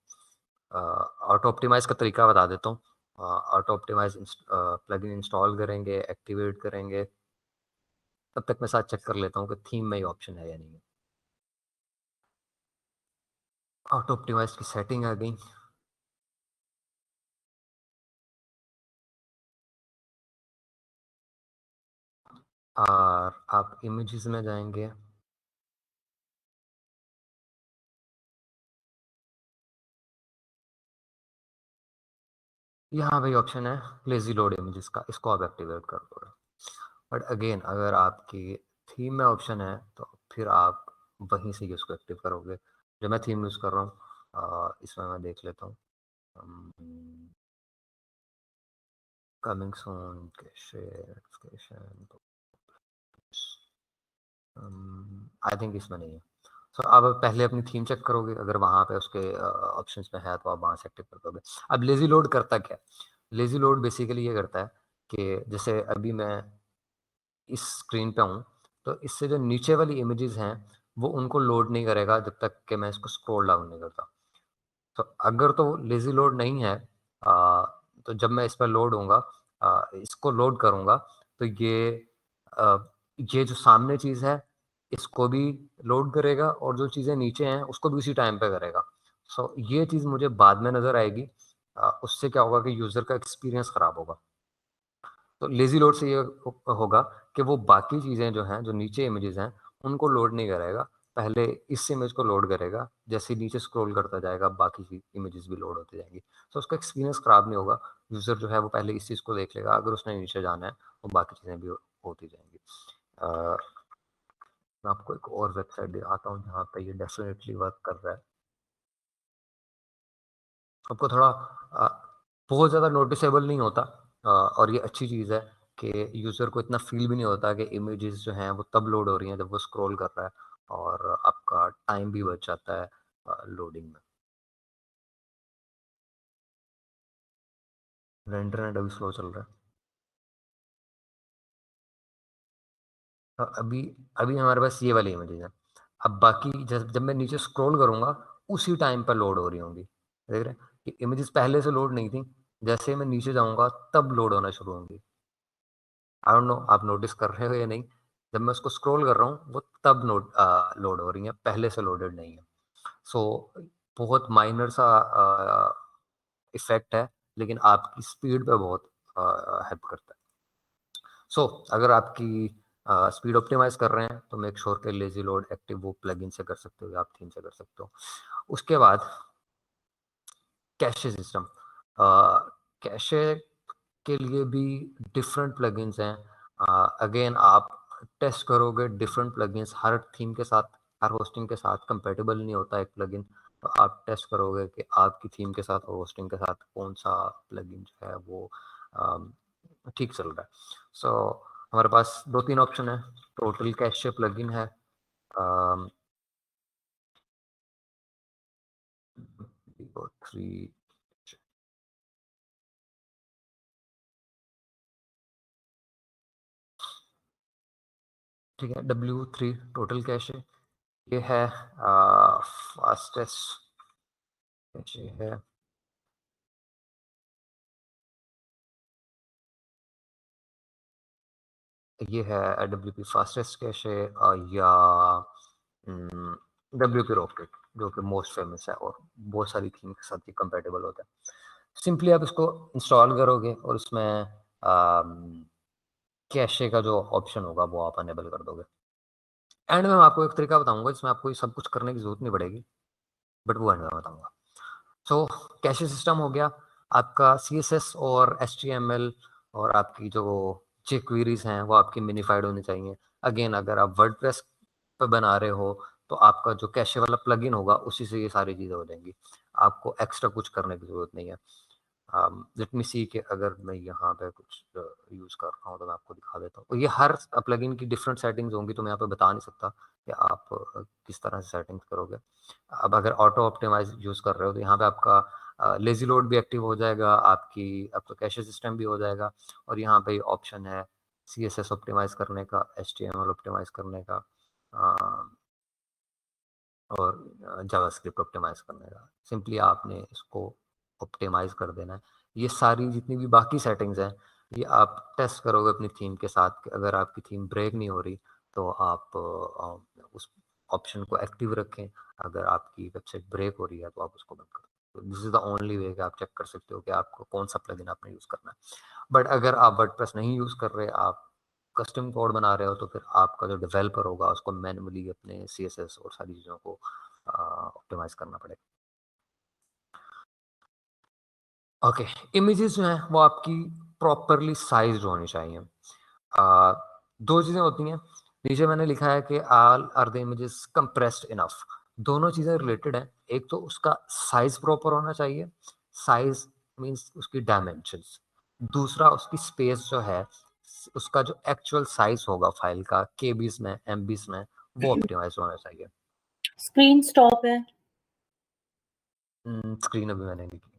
ऑटो ऑप्टिमाइज का तरीका बता देता हूँ। ऑटो ऑप्टिमाइज प्लगइन इंस्टॉल करेंगे, एक्टिवेट करेंगे, तब तक मैं साथ चेक कर लेता हूँ कि थीम में ही ऑप्शन है या नहीं है। ऑटो ऑप्टिमाइज की सेटिंग आ गई। और आप इमेजेस में जाएंगे, यहाँ भाई ऑप्शन है लेजी लोड इमेजेस का, इसको आप एक्टिवेट कर दो। बट अगेन अगर आपकी थीम में ऑप्शन है तो फिर आप वहीं से ही उसको एक्टिव करोगे। जो मैं थीम यूज़ कर रहा हूँ, इसमें मैं देख लेता हूँ। Coming soon, cache notification, I think इसमें नहीं है। सो आप पहले अपनी थीम चेक करोगे, अगर वहाँ पे उसके ऑप्शंस में है तो आप वहाँ से एक्टिव कर दोगे। अब लेजी लोड करता क्या है? लेजी लोड बेसिकली ये करता है कि जैसे अभी मैं इस स्क्रीन पे हूँ, तो इससे जो नीचे वाली इमेजेस हैं वो उनको लोड नहीं करेगा जब तक कि मैं इसको स्क्रॉल डाउन नहीं करता। तो अगर तो लेजी लोड नहीं है, तो जब मैं इस पर लोड होऊंगा, इसको लोड करूंगा, तो आ, ये जो सामने चीज़ है इसको भी लोड करेगा, और जो चीज़ें नीचे हैं उसको भी उसी टाइम पे करेगा। सो ये चीज़ मुझे बाद में नज़र आएगी। उससे क्या होगा कि यूज़र का एक्सपीरियंस ख़राब होगा। तो लेज़ी लोड से ये होगा कि वो बाकी चीज़ें जो हैं, जो नीचे इमेजेस हैं, उनको लोड नहीं करेगा। पहले इस इमेज को लोड करेगा, जैसे ही नीचे स्क्रॉल करता जाएगा बाकी इमेजेस भी लोड होती जाएंगी। तो उसका एक्सपीरियंस ख़राब नहीं होगा। यूज़र जो है वो पहले इस चीज़ को देख लेगा, अगर उसने नीचे जाना है तो बाकी चीज़ें भी होती जाएंगी। अ, मैं आपको एक और वेबसाइट दिखाता हूँ जहाँ पे ये डेफिनेटली वर्क कर रहा है। आपको थोड़ा बहुत ज़्यादा नोटिसेबल नहीं होता, और ये अच्छी चीज़ है कि यूज़र को इतना फ़ील भी नहीं होता कि इमेजेस जो हैं वो तब लोड हो रही हैं जब वो स्क्रॉल कर रहा है, और आपका टाइम भी बच जाता है लोडिंग में। मेरा इंटरनेट अभी स्लो चल रहा है। अभी अभी हमारे पास ये वाली इमेजेस हैं। अब बाकी जब मैं नीचे स्क्रॉल करूँगा उसी टाइम पर लोड हो रही होंगी, देख रहे हैं कि इमेजेस पहले से लोड नहीं थी, जैसे ही मैं नीचे जाऊँगा तब लोड होना शुरू होंगी। आई डोंट नो आप नोटिस कर रहे हो या नहीं। जब मैं उसको स्क्रॉल कर रहा हूँ वो तब लोड हो रही है, पहले से लोडेड नहीं है। सो बहुत माइनर सा इफेक्ट है, लेकिन आपकी स्पीड पे बहुत हेल्प करता है। अगर आपकी स्पीड ऑप्टिमाइज कर रहे हैं तो मेक श्योर के लेजी लोड एक्टिव वो प्लगइन से कर सकते हो या आप थीम से कर सकते हो। उसके बाद कैशे सिस्टम, कैशे के लिए भी डिफरेंट प्लगइन्स हैं। अगेन आप टेस्ट करोगे डिफरेंट प्लगइन्स हर थीम के साथ, हर होस्टिंग के साथ कंपैटिबल नहीं होता एक प्लगइन, तो आप टेस्ट करोगे कि आपकी थीम के साथ और होस्टिंग के साथ कौन-सा प्लगइन जो है वो अम, ठीक चल रहा है। सो हमारे पास 2-3 ऑप्शन है, टोटल कैशे प्लगइन है, अम, 3 ठीक है, W3 टोटल कैशे ये है फास्टेस्ट कैशे है। ये है डब्ल्यूपी फास्टेस्ट कैशे या डब्ल्यूपी रॉकेट जो कि मोस्ट फेमस है और बहुत सारी थीम के साथ ये कंपैटिबल होता है। सिंपली आप इसको इंस्टॉल करोगे और उसमें कैशे का जो ऑप्शन होगा वो आप अनेबल कर दोगे। एंड में मैं आपको एक तरीका बताऊंगा जिसमें आपको ये सब कुछ करने की जरूरत नहीं पड़ेगी, बट वो एंड में बताऊंगा। सो कैशे सिस्टम हो गया, आपका सीएसएस और एचटीएमएल और आपकी जो जेक्वेरीज हैं वो आपकी मिनिफाइड होनी चाहिए। अगेन अगर आप वर्डप्रेस पे बना रहे हो तो आपका जो कैशे वाला प्लगइन होगा उसी से ये सारी चीज़ें हो जाएंगी, आपको एक्स्ट्रा कुछ करने की ज़रूरत नहीं है। लेट मी सी कि अगर मैं यहाँ पे कुछ यूज़ कर रहा हूँ तो मैं आपको दिखा देता हूँ। तो ये हर प्लगइन की डिफरेंट सेटिंग्स होंगी, तो मैं यहाँ पे बता नहीं सकता कि आप किस तरह से सेटिंग्स करोगे। अब अगर ऑटो ऑप्टिमाइज यूज़ कर रहे हो तो यहाँ पे आपका लेज़ी लोड भी एक्टिव हो जाएगा, आपका कैशे सिस्टम भी हो जाएगा और यहाँ पे ऑप्शन है सीएसएस ऑप्टिमाइज करने का, एचटीएमएल ऑप्टिमाइज करने का और जावास्क्रिप्ट ऑप्टिमाइज करने का। सिंपली आपने इसको ऑप्टिमाइज कर देना है। ये सारी जितनी भी बाकी सेटिंग्स हैं ये आप टेस्ट करोगे अपनी थीम के साथ कि अगर आपकी थीम ब्रेक नहीं हो रही तो आप उस ऑप्शन को एक्टिव रखें। अगर आपकी वेबसाइट ब्रेक हो रही है तो आप उसको बंद करो। This is the only way कि आप चेक कर सकते हो कि आपको कौन सा प्लगइन आपने यूज़ करना है। बट अगर आप वर्डप्रेस नहीं यूज़ कर रहे, आप कस्टम कोड बना रहे हो तो फिर आपका जो डेवलपर होगा उसको मैन्युअली अपने सीएसएस और सारी चीज़ों को ऑप्टिमाइज करना पड़ेगा। ओके, इमेजेस जो हैं वो आपकी प्रॉपरली साइज्ड होनी चाहिए। दो चीज़ें होती हैं, नीचे मैंने लिखा है कि all are the images compressed enough. दोनों चीज़ें रिलेटेड हैं। एक तो उसका साइज प्रॉपर होना चाहिए, साइज मींस उसकी डायमेंशंस। दूसरा उसकी स्पेस जो है, उसका जो एक्चुअल साइज होगा फाइल का केबीज में, एमबीज में, वो ऑप्टिमाइज होना चाहिए। स्क्रीन स्टॉप है। स्क्रीन अभी मैंने नहीं की।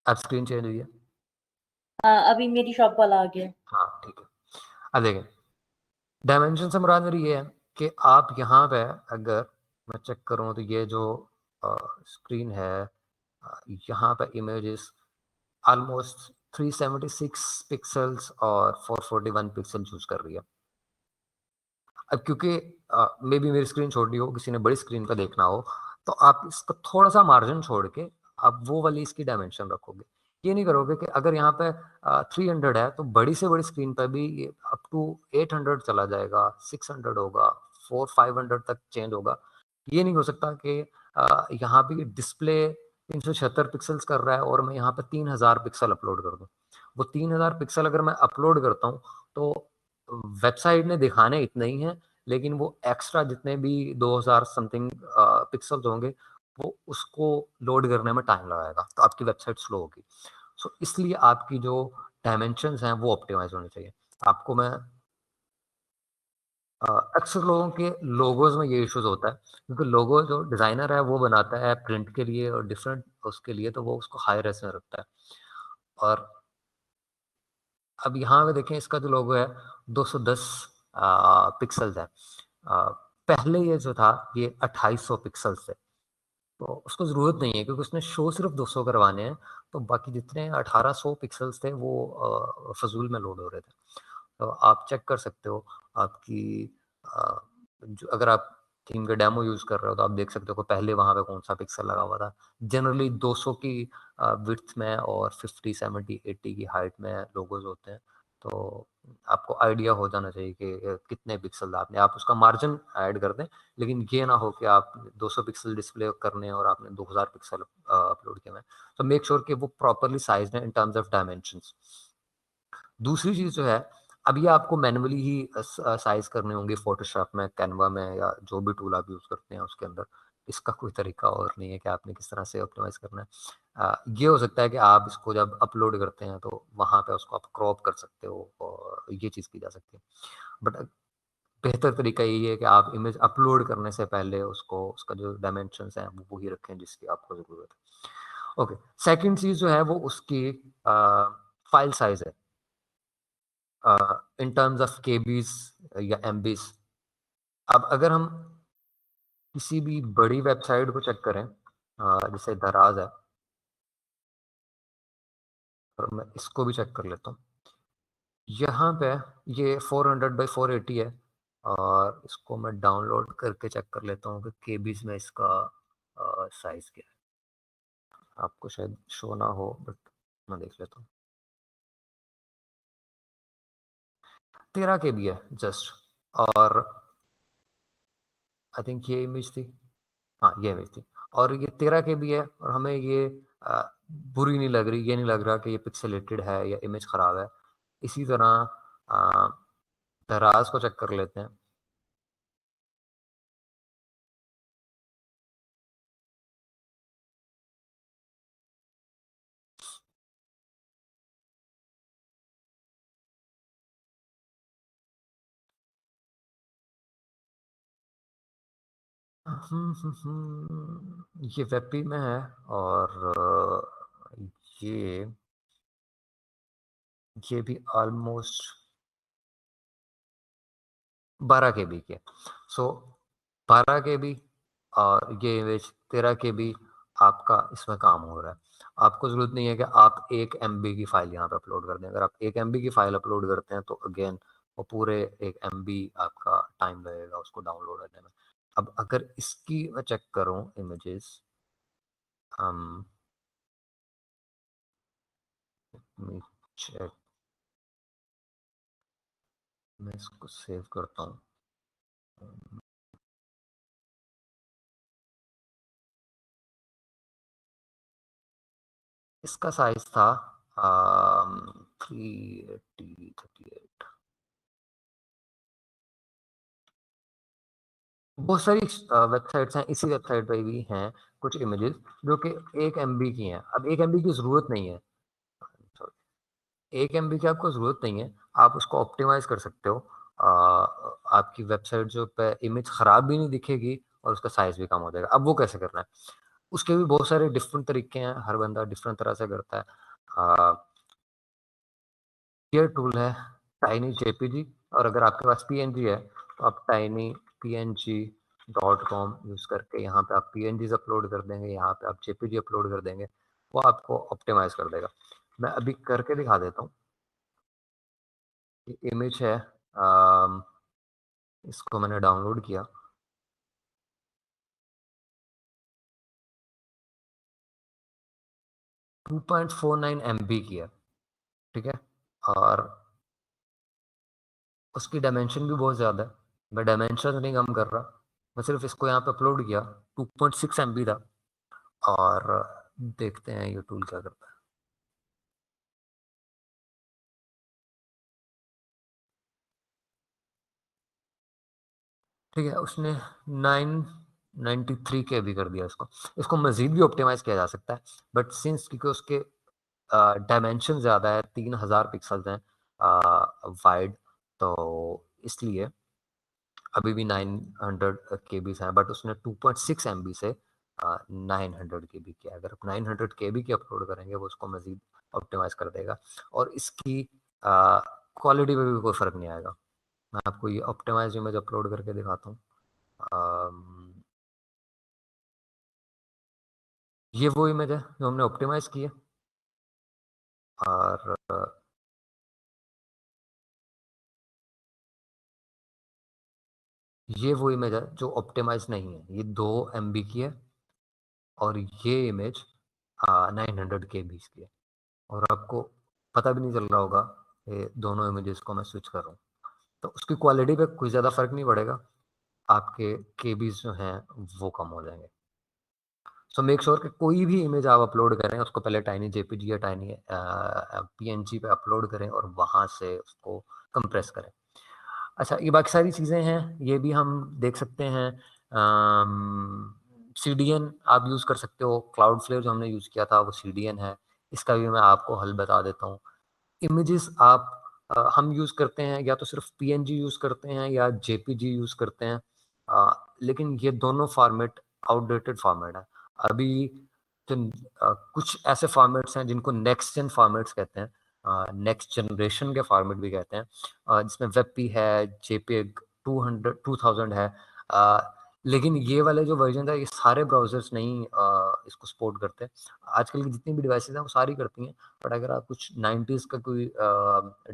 अब स्क्रीन चेंज हुई है? हाँ, अभी मेरी शॉप वाला आ गया। हाँ, ठीक है। अब देखें, डायमेंशन से मुराद मेरी ये है कि आप यहाँ पे अगर मैं चेक करूँ तो ये जो स्क्रीन है, यहाँ पे इमेजेस ऑलमोस्ट 376 पिक्सल्स और 441 पिक्सल यूज कर रही है। अब क्योंकि मे बी मेरी स्क्रीन छोटी हो, किसी ने बड़ी स्क्रीन पे देखना हो, तो आप इसका थोड़ा सा मार्जिन छोड़ के आप वो वाली इसकी डायमेंशन रखोगे। ये नहीं करोगे कि अगर यहाँ पे 300 है तो बड़ी से बड़ी स्क्रीन पे भी ये अप टू 800 चला जाएगा, 600 होगा, 400-500 तक चेंज होगा। ये नहीं हो सकता कि यहाँ पे डिस्प्ले 376 पिक्सल्स कर रहा है और मैं यहाँ पे 3000 पिक्सल अपलोड कर दूँ। वो 3000 पिक्सल अगर मैं अपलोड करता हूँ तो वेबसाइट ने दिखाने इतने ही हैं, लेकिन वो एक्स्ट्रा जितने भी 2000 समथिंग पिक्सल्स होंगे, वो उसको लोड करने में टाइम लगाएगा, तो आपकी वेबसाइट स्लो होगी। सो इसलिए आपकी जो डायमेंशंस हैं वो ऑप्टिमाइज़ होने चाहिए। आपको मैं अक्सर लोगों के लोगोज़ में ये इश्यूज़ होता है, क्योंकि लोगो जो डिज़ाइनर है वो बनाता है प्रिंट के लिए और डिफरेंट उसके लिए, तो वो उसको हाई रेज़ में रखता है। और अब यहाँ पे देखें इसका जो लोगो है 210 पिक्सेल्स है। पहले ये जो था ये 2800 पिक्सेल्स थे। तो उसको ज़रूरत नहीं है क्योंकि उसने शो सिर्फ 200 करवाने हैं, तो बाकी जितने 1800 पिक्सेल्स थे वो फ़िज़ूल में लोड हो रहे थे। तो आप चेक कर सकते हो आपकी अ, जो अगर आप थीम का डेमो यूज़ कर रहे हो तो आप देख सकते हो कि पहले वहाँ पे कौन-सा पिक्सल लगा हुआ था। जनरली 200 की विड्थ में और 50, 70, 80 की हाइट में लोगोज़ होते हैं। तो आपको आइडिया हो जाना चाहिए कि कितने पिक्सल आपने आप उसका मार्जिन ऐड कर दें, लेकिन ये ना हो कि आप 200 पिक्सल डिस्प्ले करने हैं और आपने 2000 पिक्सल अपलोड किए हुए हैं। तो मेक श्योर कि वो प्रॉपर्ली साइज़्ड है इन टर्म्स ऑफ डायमेंशंस। दूसरी चीज़ जो है अब ये आपको मैनुअली ही साइज करने होंगे फोटोशॉप में, कैनवा में, या जो भी टूल आप यूज़ करते हैं उसके अंदर। इसका कोई तरीका और नहीं है कि आपने किस तरह से ऑप्टिमाइज़ करना है। ये हो सकता है कि आप इसको जब अपलोड करते हैं तो वहाँ पे उसको आप क्रॉप कर सकते हो, और ये चीज़ की जा सकती है। बट बेहतर तरीका यही है कि आप इमेज अपलोड करने से पहले उसको, उसका जो डायमेंशंस हैं वो वही रखें जिसकी आपको ज़रूरत है। ओके, सेकंड चीज़ जो है वो उसकी फाइल साइज़ है, इन टर्म्स ऑफ केबीज़ या एमबीज़। अब अगर हम किसी भी बड़ी वेबसाइट को चेक करें, जैसे दराज़ है, और मैं इसको भी चेक कर लेता हूँ। यहाँ पे ये 400 बाई 480 है, और इसको मैं डाउनलोड करके चेक कर लेता हूँ कि केबीज़ में इसका साइज़ क्या है। आपको शायद शो ना हो, बट मैं देख लेता हूँ। 13 केबी है जस्ट, और आई थिंक ये इमेज थी। हाँ, ये इमेज थी, और ये 13 केबी है, और हमें ये अ, बुरी नहीं लग रही, ये नहीं लग रहा कि ये पिक्सेलेटेड है या इमेज खराब है। इसी तरह दराज़ को चेक कर लेते हैं। ये वेबपी में है, और ये ये भी ऑलमोस्ट 12 केबी की है। सो 12 केबी और ये इमेज 13 केबी, आपका इसमें काम हो रहा है। आपको ज़रूरत नहीं है कि आप 1 एमबी की फ़ाइल यहाँ पे अपलोड कर दें। अगर आप 1 एमबी की फ़ाइल अपलोड करते हैं तो अगेन वो पूरे 1 एमबी आपका टाइम लगेगा उसको डाउनलोड करने में। अब अगर इसकी मैं चेक करूँ images, um, let me check, मैं इसको सेव करता हूँ। इसका साइज़ था 380 38। बहुत सारी वेबसाइट्स हैं, इसी वेबसाइट पे भी हैं कुछ इमेजेस जो कि 1 एमबी की हैं। अब 1 एमबी की ज़रूरत नहीं है, सॉरी, 1 एमबी की आपको ज़रूरत नहीं है, आप उसको ऑप्टिमाइज़ कर सकते हो। आपकी वेबसाइट जो पे इमेज ख़राब भी नहीं दिखेगी, और उसका साइज़ भी कम हो जाएगा। अब वो कैसे करना है? उसके भी बहुत सारे डिफरेंट तरीके हैं, हर बंदा डिफरेंट तरह से करता है। अ, ये टूल है टाइनी जेपीजी, और अगर आपके पास पीएनजी है तो आप टाइनी png.com यूज़ करके यहाँ पे आप पीएनजीज़ अपलोड कर देंगे, यहाँ पे आप जेपीजी अपलोड कर देंगे, वो आपको ऑप्टिमाइज़ कर देगा। मैं अभी करके दिखा देता हूँ। ये इमेज है, इसको मैंने डाउनलोड किया, 2.49 एमबी की है, ठीक है? और उसकी डायमेंशन भी बहुत ज़्यादा है। मैं डायमेंशन नहीं कम कर रहा, मैं सिर्फ़ इसको यहाँ पे अपलोड किया, 2.6 एमबी था, और देखते हैं ये टूल क्या करता है। ठीक है, उसने 993 के भी कर दिया इसको। इसको मज़ीद भी ऑप्टिमाइज़ किया जा सकता है, बट सिंस क्योंकि उसके डायमेंशन ज़्यादा है, 3000 पिक्सेल्स हैं वाइड, तो इसलिए अभी भी 900 केबीज़ हैं, बट उसने 2.6 एमबी से 900 केबी किया। अगर आप 900 केबी की अपलोड करेंगे, वो उसको मज़ीद ऑप्टिमाइज़ कर देगा, और इसकी क्वालिटी पे भी कोई फ़र्क नहीं आएगा। मैं आपको ये ऑप्टिमाइज़ इमेज अपलोड करके दिखाता हूँ। अम, ये वो इमेज है जो हमने ऑप्टिमाइज़ की है, और ये वो इमेज है जो ऑप्टिमाइज़ नहीं है। ये 2 एमबी की है, और ये इमेज 900 केबीज़ की है, और आपको पता भी नहीं चल रहा होगा ये दोनों इमेजेस को मैं स्विच कर रहा हूँ। तो उसकी क्वालिटी पे कोई ज़्यादा फ़र्क नहीं पड़ेगा, आपके केबीज़ जो हैं वो कम हो जाएँगे। सो मेक श्योर कि कोई भी इमेज आप अपलोड करें उसको पहले टाइनी जेपीजी या टाइनी पीएनजी पे अपलोड करें और वहाँ से उसको कंप्रेस करें। अच्छा, ये बाकी सारी चीज़ें हैं, ये भी हम देख सकते हैं। सीडीएन आप यूज़ कर सकते हो, क्लाउडफ्लेयर जो हमने यूज़ किया था वो सीडीएन है, इसका भी मैं आपको हल बता देता हूँ। इमेजेस आप हम यूज़ करते हैं या तो सिर्फ पीएनजी यूज़ करते हैं या जेपीजी यूज़ करते हैं। लेकिन ये दोनों फॉर्मेट आउटडेटेड फॉर्मेट है। अभी तो कुछ ऐसे फॉर्मेट्स हैं जिनको नेक्स्ट जेन फॉर्मेट्स कहते हैं, नेक्स्ट जनरेशन के फॉर्मेट भी कहते हैं, जिसमें वेबपी है, जेपीईजी 200 2000 है। लेकिन ये वाले जो वर्जन है ये सारे ब्राउज़र्स नहीं इसको सपोर्ट करते। आजकल की जितनी भी डिवाइसेज़ हैं वो सारी करती हैं। बट अगर आप कुछ 90s का कोई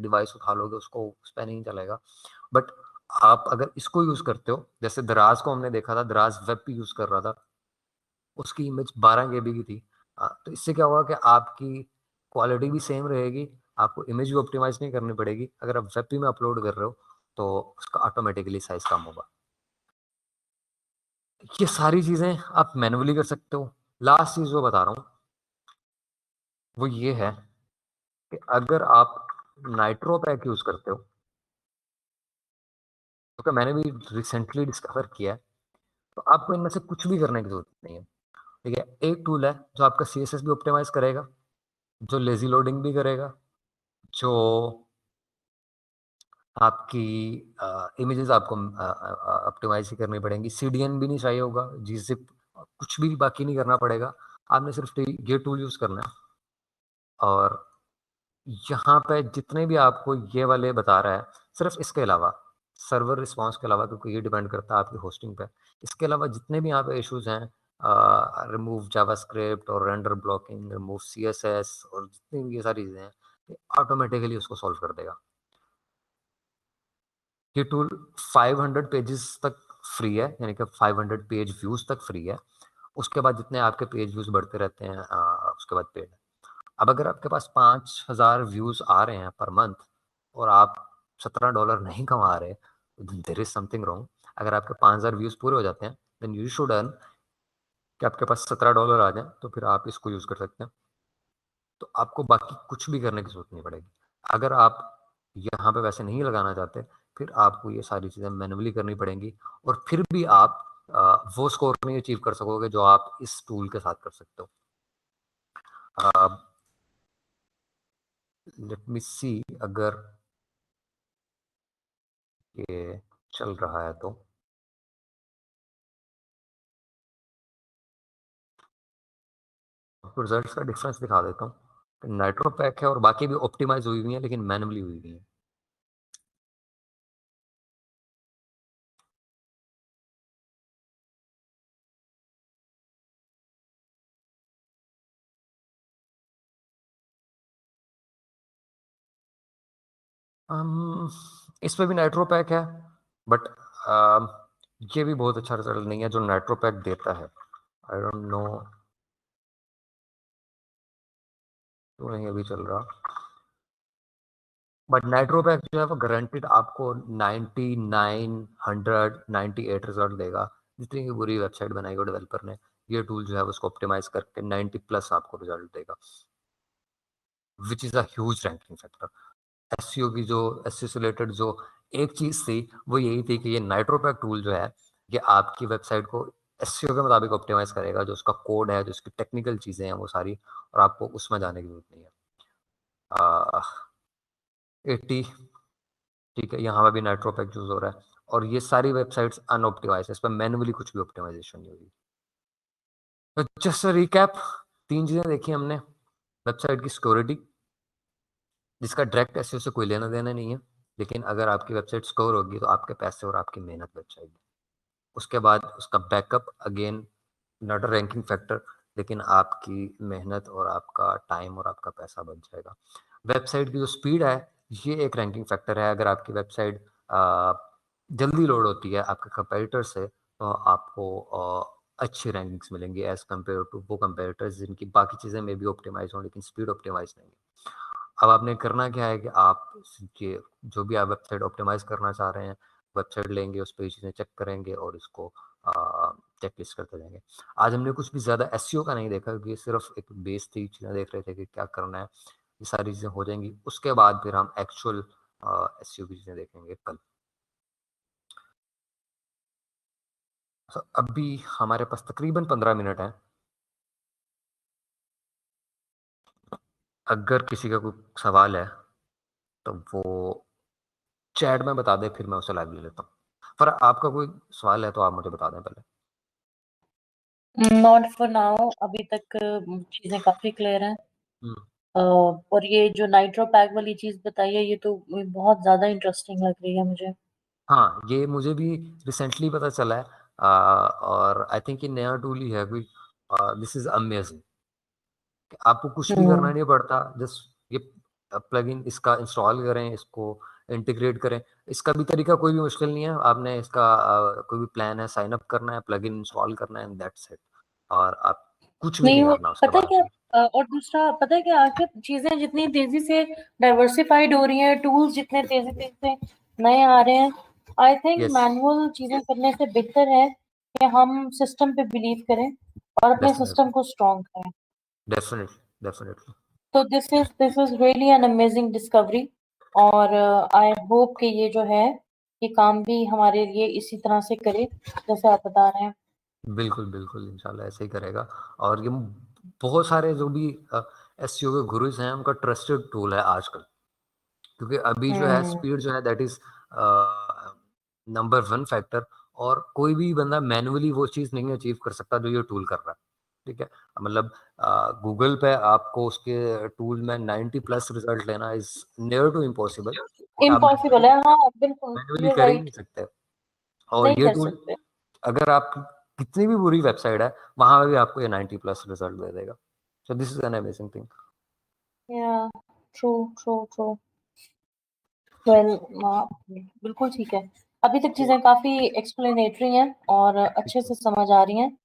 डिवाइस उठा लोगे उसको उस पे नहीं चलेगा। बट आप अगर इसको यूज़ करते हो, जैसे दराज़ को हमने देखा था, दराज़ वेब पे यूज़ कर रहा था, उसकी इमेज 12 केबी की थी। तो इससे क्या होगा कि आपकी क्वालिटी भी सेम रहेगी, आपको इमेज भी ऑप्टिमाइज़ नहीं करनी पड़ेगी। अगर आप वेब में अपलोड कर रहे हो, तो उसका ऑटोमैटिकली साइज़ कम होगा। ये सारी चीज़ें आप मैन्युअली कर सकते हो। लास्ट चीज़ जो बता रहा हूँ, वो ये है कि अगर आप नाइट्रो पैक यूज़ करते हो, क्योंकि मैंने भी रिसेंटली डिस्कवर किया है, तो आपको इनमें से कुछ भी करने की ज़रूरत नहीं है, ठीक है? एक टूल है जो आपका सीएसएस भी ऑप्टिमाइज़ करेगा, जो लेज़ी लोडिंग भी करेगा, जो आपकी इमेजेस आपको ऑप्टिमाइज़ ही करनी पड़ेंगी, सीडीएन भी नहीं चाहिए होगा, gzip कुछ भी बाकी नहीं करना पड़ेगा, आपने सिर्फ़ ये टूल यूज़ करना है। और यहाँ पे जितने भी आपको ये वाले बता रहा है, सिर्फ़ इसके अलावा, सर्वर रिस्पॉन्स के अलावा, क्योंकि ये डिपेंड करता है आपकी होस्टिंग पे। इसके अलावा जितने भी यहाँ पे इश्यूज़ हैं, रिमूव जावास्क्रिप्ट और रेंडर ब्लॉकिंग, रिमूव सीएसएस और जितनी भी ये सारी चीज़ें हैं, ये ऑटोमैटिकली उसको सॉल्व कर देगा। ये टूल 500 पेजेस तक फ्री है, यानी कि 500 पेज व्यूज़ तक फ्री है। उसके बाद जितने आपके पेज व्यूज़ बढ़ते रहते हैं, उसके बाद पेड है। अब अगर आपके पास 5000 व्यूज़ आ रहे हैं पर मंथ और आप $17 नहीं कमा रहे, देयर इज़ समथिंग रॉन्ग। अगर आपके 5000 व्यूज़ पूरे हो जाते हैं, देन यू शुड अर्न कि आपके पास $17 आ जाएँ, तो फिर आप इसको यूज़ कर सकते हैं। तो आपको बाकी कुछ भी करने की ज़रूरत नहीं पड़ेगी। अगर आप यहाँ पे पैसे नहीं लगाना चाहते, फिर आपको ये सारी चीज़ें मैन्युअली करनी पड़ेंगी और फिर भी आप वो स्कोर नहीं अचीव कर सकोगे जो आप इस टूल के साथ कर सकते हो। अ, लेट मी सी अगर ये चल रहा है तो। आपको रिजल्ट्स का डिफरेंस दिखा देता हूँ। नाइट्रो पैक है और बाकी भी ऑप्टिमाइज़ हुई हुई हैं, लेकिन मैन्युअली हुई हुई हैं। अम, इसमें भी नाइट्रो पैक है, बट ये भी बहुत अच्छा रिजल्ट नहीं है जो नाइट्रो पैक देता है। आई डोंट नो क्यों नहीं अभी चल रहा। बट नाइट्रो पैक जो है वो गारंटीड आपको 99, 100, 98 रिजल्ट देगा। जितनी भी बुरी वेबसाइट बनाई हो डेवलपर ने, ये टूल जो है उसको ऑप्टिमाइज़ करके 90 प्लस आपको रिजल्ट देगा, which is a huge ranking factor. SEO की जो एसईओ से रिलेटेड जो एक चीज़ थी, वो यही थी कि ये नाइट्रो पैक टूल जो है, ये आपकी वेबसाइट को एसईओ के मुताबिक ऑप्टिमाइज़ करेगा, जो उसका कोड है, जो उसकी टेक्निकल चीज़ें हैं वो सारी, और आपको उसमें जाने की ज़रूरत नहीं है। 80, ठीक है, यहाँ पे भी नाइट्रो पैक यूज़ हो रहा है और ये सारी वेबसाइट्स अनऑप्टिमाइज़ है, इस पे मैन्युअली कुछ भी ऑप्टिमाइज़ेशन नहीं हुई। तो जस्ट अ रिकैप, 3 चीज़ें देखी हमने। वेबसाइट की सिक्योरिटी, जिसका डायरेक्ट एसईओ से कोई लेना-देना नहीं है, लेकिन अगर आपकी वेबसाइट सिक्योर होगी तो आपके पैसे और आपकी मेहनत बच जाएगी। उसके बाद उसका backup, again not a ranking factor, लेकिन आपकी मेहनत और आपका टाइम और आपका पैसा बच जाएगा। वेबसाइट की जो स्पीड है, ये एक रैंकिंग फैक्टर है। अगर आपकी वेबसाइट जल्दी लोड होती है आपके कंपैरेटर से, तो आपको अच्छी रैंकिंग्स मिलेंगी एज़ कम्पेयर टू वो कंपैरेटर्स जिनकी बाकी चीज़ें मे बी ऑप्टिमाइज़ हों, लेकिन स्पीड ऑप्टिमाइज़ नहीं है। अब आपने करना क्या है कि आप ये जो भी आप वेबसाइट ऑप्टिमाइज़ करना चाह रहे हैं, वेबसाइट लेंगे, उस पे ये चीज़ें चेक करेंगे और इसको चेकलिस्ट करते जाएँगे। आज हमने कुछ भी ज़्यादा एसईओ का नहीं देखा क्योंकि सिर्फ़ एक बेस थी, चीज़ें देख रहे थे कि क्या करना है। ये सारी चीज़ें हो जाएँगी, उसके बाद फिर हम एक्चुअल एसईओ की चीज़ें देखेंगे कल। अभी हमारे पास तकरीबन 15 मिनट हैं। अगर किसी का कोई सवाल है, तो वो चैट में बता दें, फिर मैं उसे लाइव ले लेता हूँ। पर आपका कोई सवाल है तो आप मुझे बता दें पहले। नॉट फॉर नाउ, अभी तक चीजें काफी क्लियर हैं। हुँ। और ये जो नाइट्रो पैक वाली चीज बताई है, ये तो बहुत ज्यादा इंटरेस्टिंग लग रही है मुझे। हाँ, ये मुझे भी रिसेंटली पता चला है और आई थिंक ये नया टूल ही है कोई दिस इज़ अमेजिंग। आपको कुछ भी करना हम्म। नहीं पड़ता, जस्ट ये प्लगइन इसका इंस्टॉल करें, इसको इंटीग्रेट करें। इसका भी तरीका कोई भी मुश्किल नहीं है, आपने इसका कोई भी प्लान है, साइन अप करना है, प्लगइन इंस्टॉल करना है एंड दैट्स इट और आप कुछ भी नहीं, नहीं वो करना उसके पता है बाद। क्या, और दूसरा पता है क्या, आखिर चीजें जितनी तेजी से डाइवर्सिफाइड हो रही हैं, टूल्स जितने तेजी तेजी से नए आ रहे हैं, आई थिंक यस, मैनुअल चीजें करने से बेहतर है कि हम सिस्टम पे बिलीव करें और अपने सिस्टम डेफिनिटली, को स्ट्रॉन्ग करें। Definitely, definitely. तो this is really an amazing discovery. और आई होप कि ये जो है, ये काम भी हमारे लिए इसी तरह से करे जैसे आप बता रहे हैं। बिल्कुल, बिल्कुल, इंशाल्लाह ऐसे ही करेगा और ये बहुत सारे जो भी एसईओ के गुरुज़ हैं, उनका ट्रस्टेड टूल है आजकल। क्योंकि अभी जो है हम्म। स्पीड जो है दैट इज़ नंबर 1 फैक्टर और कोई भी बंदा मैन्युअली वो चीज़ नहीं अचीव कर सकता जो ये टूल कर रहा है, ठीक है? मतलब गूगल पे आपको उसके टूल में 90 प्लस रिज़ल्ट लेना इज़ नियर टू इम्पॉसिबल। आप इम्पॉसिबल है, हाँ बिल्कुल, मैन्युअली ये कर ही नहीं राइट। सकते और नहीं ये कर टूल सकते। अगर आप कितनी भी बुरी वेबसाइट है, वहाँ पे भी आपको ये 90 प्लस रिज़ल्ट दे देगा। So this is an amazing thing. या ट्रू ट्रू ट्रू। वेल, बिल्कुल ठीक है। अभी तक चीजें काफी एक्सप्लेनेटरी हैं और अच्छे से समझ आ रही हैं।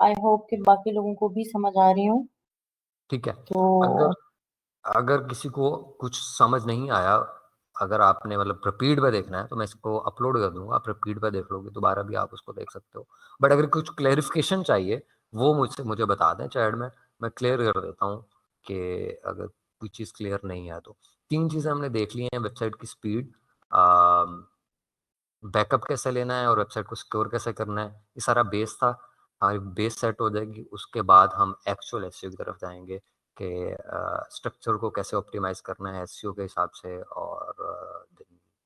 आई होप कि बाकी लोगों को भी समझ आ रही हूँ। ठीक है। तो अगर अगर किसी को कुछ समझ नहीं आया, अगर आपने मतलब रिपीट पे देखना है, तो मैं इसको अपलोड कर दूँगा, आप रिपीट पे देख लोगे, दोबारा भी आप उसको देख सकते हो। बट अगर कुछ क्लैरिफ़िकेशन चाहिए, वो मुझे बता दें चैट में, मैं क्लियर कर देता हूँ कि अगर कोई चीज़ क्लियर नहीं है तो। 3 चीज़ें हमने देख ली हैं, वेबसाइट की स्पीड बैकअप कैसे लेना है और वेबसाइट को सिक्योर कैसे करना है, ये सारा बेस था। हमारी बेस सेट हो जाएगी, उसके बाद हम एक्चुअल एसईओ की तरफ जाएँगे कि स्ट्रक्चर को कैसे ऑप्टिमाइज़ करना है एसईओ के हिसाब से और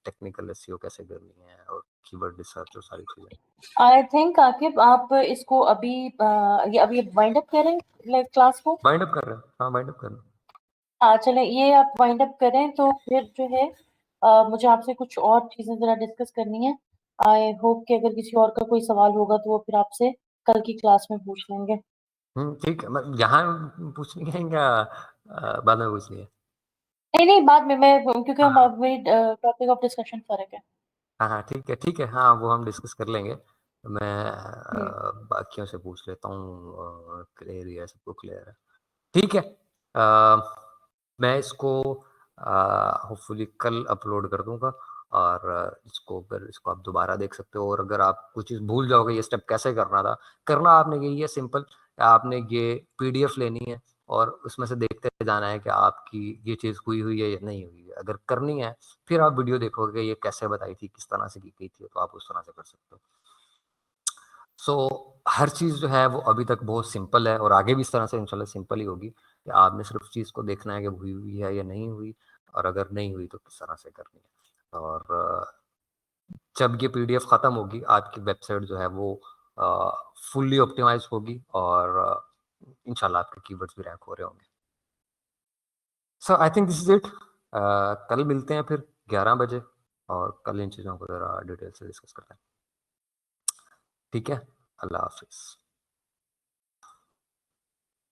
टेक्निकल एसईओ कैसे करनी है और कीवर्ड रिसर्च और सारी चीज़ें। आई थिंक आकिब, आप इसको अभी ये अभी वाइंड अप करें क्लास को। वाइंड अप कर रहे हैं, हाँ, वाइंड अप कर रहे हैं। हाँ चले, ये आप वाइंड अप करें तो फिर जो है, मुझे आपसे कुछ और चीजें जरा डिस्कस करनी है। आई होप कि अगर किसी और का कोई सवाल होगा तो वो फिर आपसे कल की क्लास में पूछ लेंगे। ठीक है, मैं यहाँ पूछनी है या बाद में पूछनी है? नहीं नहीं, बाद में, मैं क्योंकि हम हाँ। अब मेरी टॉपिक ऑफ डिस्कशन फर्क है। हाँ, हाँ, ठीक है, हाँ, वो हम डिस्कस कर लेंगे। मैं हम्म। बाकियों से पूछ लेता हूँ क्लियर ही है, सबको क्लियर है। ठीक है। अ, मैं इसको होपफुली कल अपलोड कर दूँगा और इसको फिर इसको आप दोबारा देख सकते हो और अगर आप कोई चीज़ भूल जाओगे ये स्टेप कैसे करना था, करना आपने यही है सिंपल, आपने ये पीडीएफ लेनी है और उसमें से देखते जाना है कि आपकी ये चीज़ हुई है या नहीं हुई है। अगर करनी है, फिर आप वीडियो देखोगे ये कैसे बताई थी, किस तरह से की गई थी, तो आप उस तरह से कर सकते हो। सो हर चीज़ जो है वो अभी तक बहुत सिंपल है और आगे भी इस तरह से इंशाल्लाह सिंपल ही होगी कि आपने सिर्फ चीज़ को देखना है कि हुई हुई है या नहीं हुई और अगर नहीं हुई तो किस तरह से करनी है। और जब ये पीडीएफ ख़त्म होगी आपकी वेबसाइट जो है वो फुल्ली ऑप्टिमाइज़ होगी और इंशाल्लाह आपके कीवर्ड्स भी रैंक हो रहे होंगे। So I think this is it. कल मिलते हैं फिर 11 बजे और कल इन चीज़ों को ज़रा डिटेल से डिस्कस करते हैं। ठीक है? अल्लाह हाफ़िज़।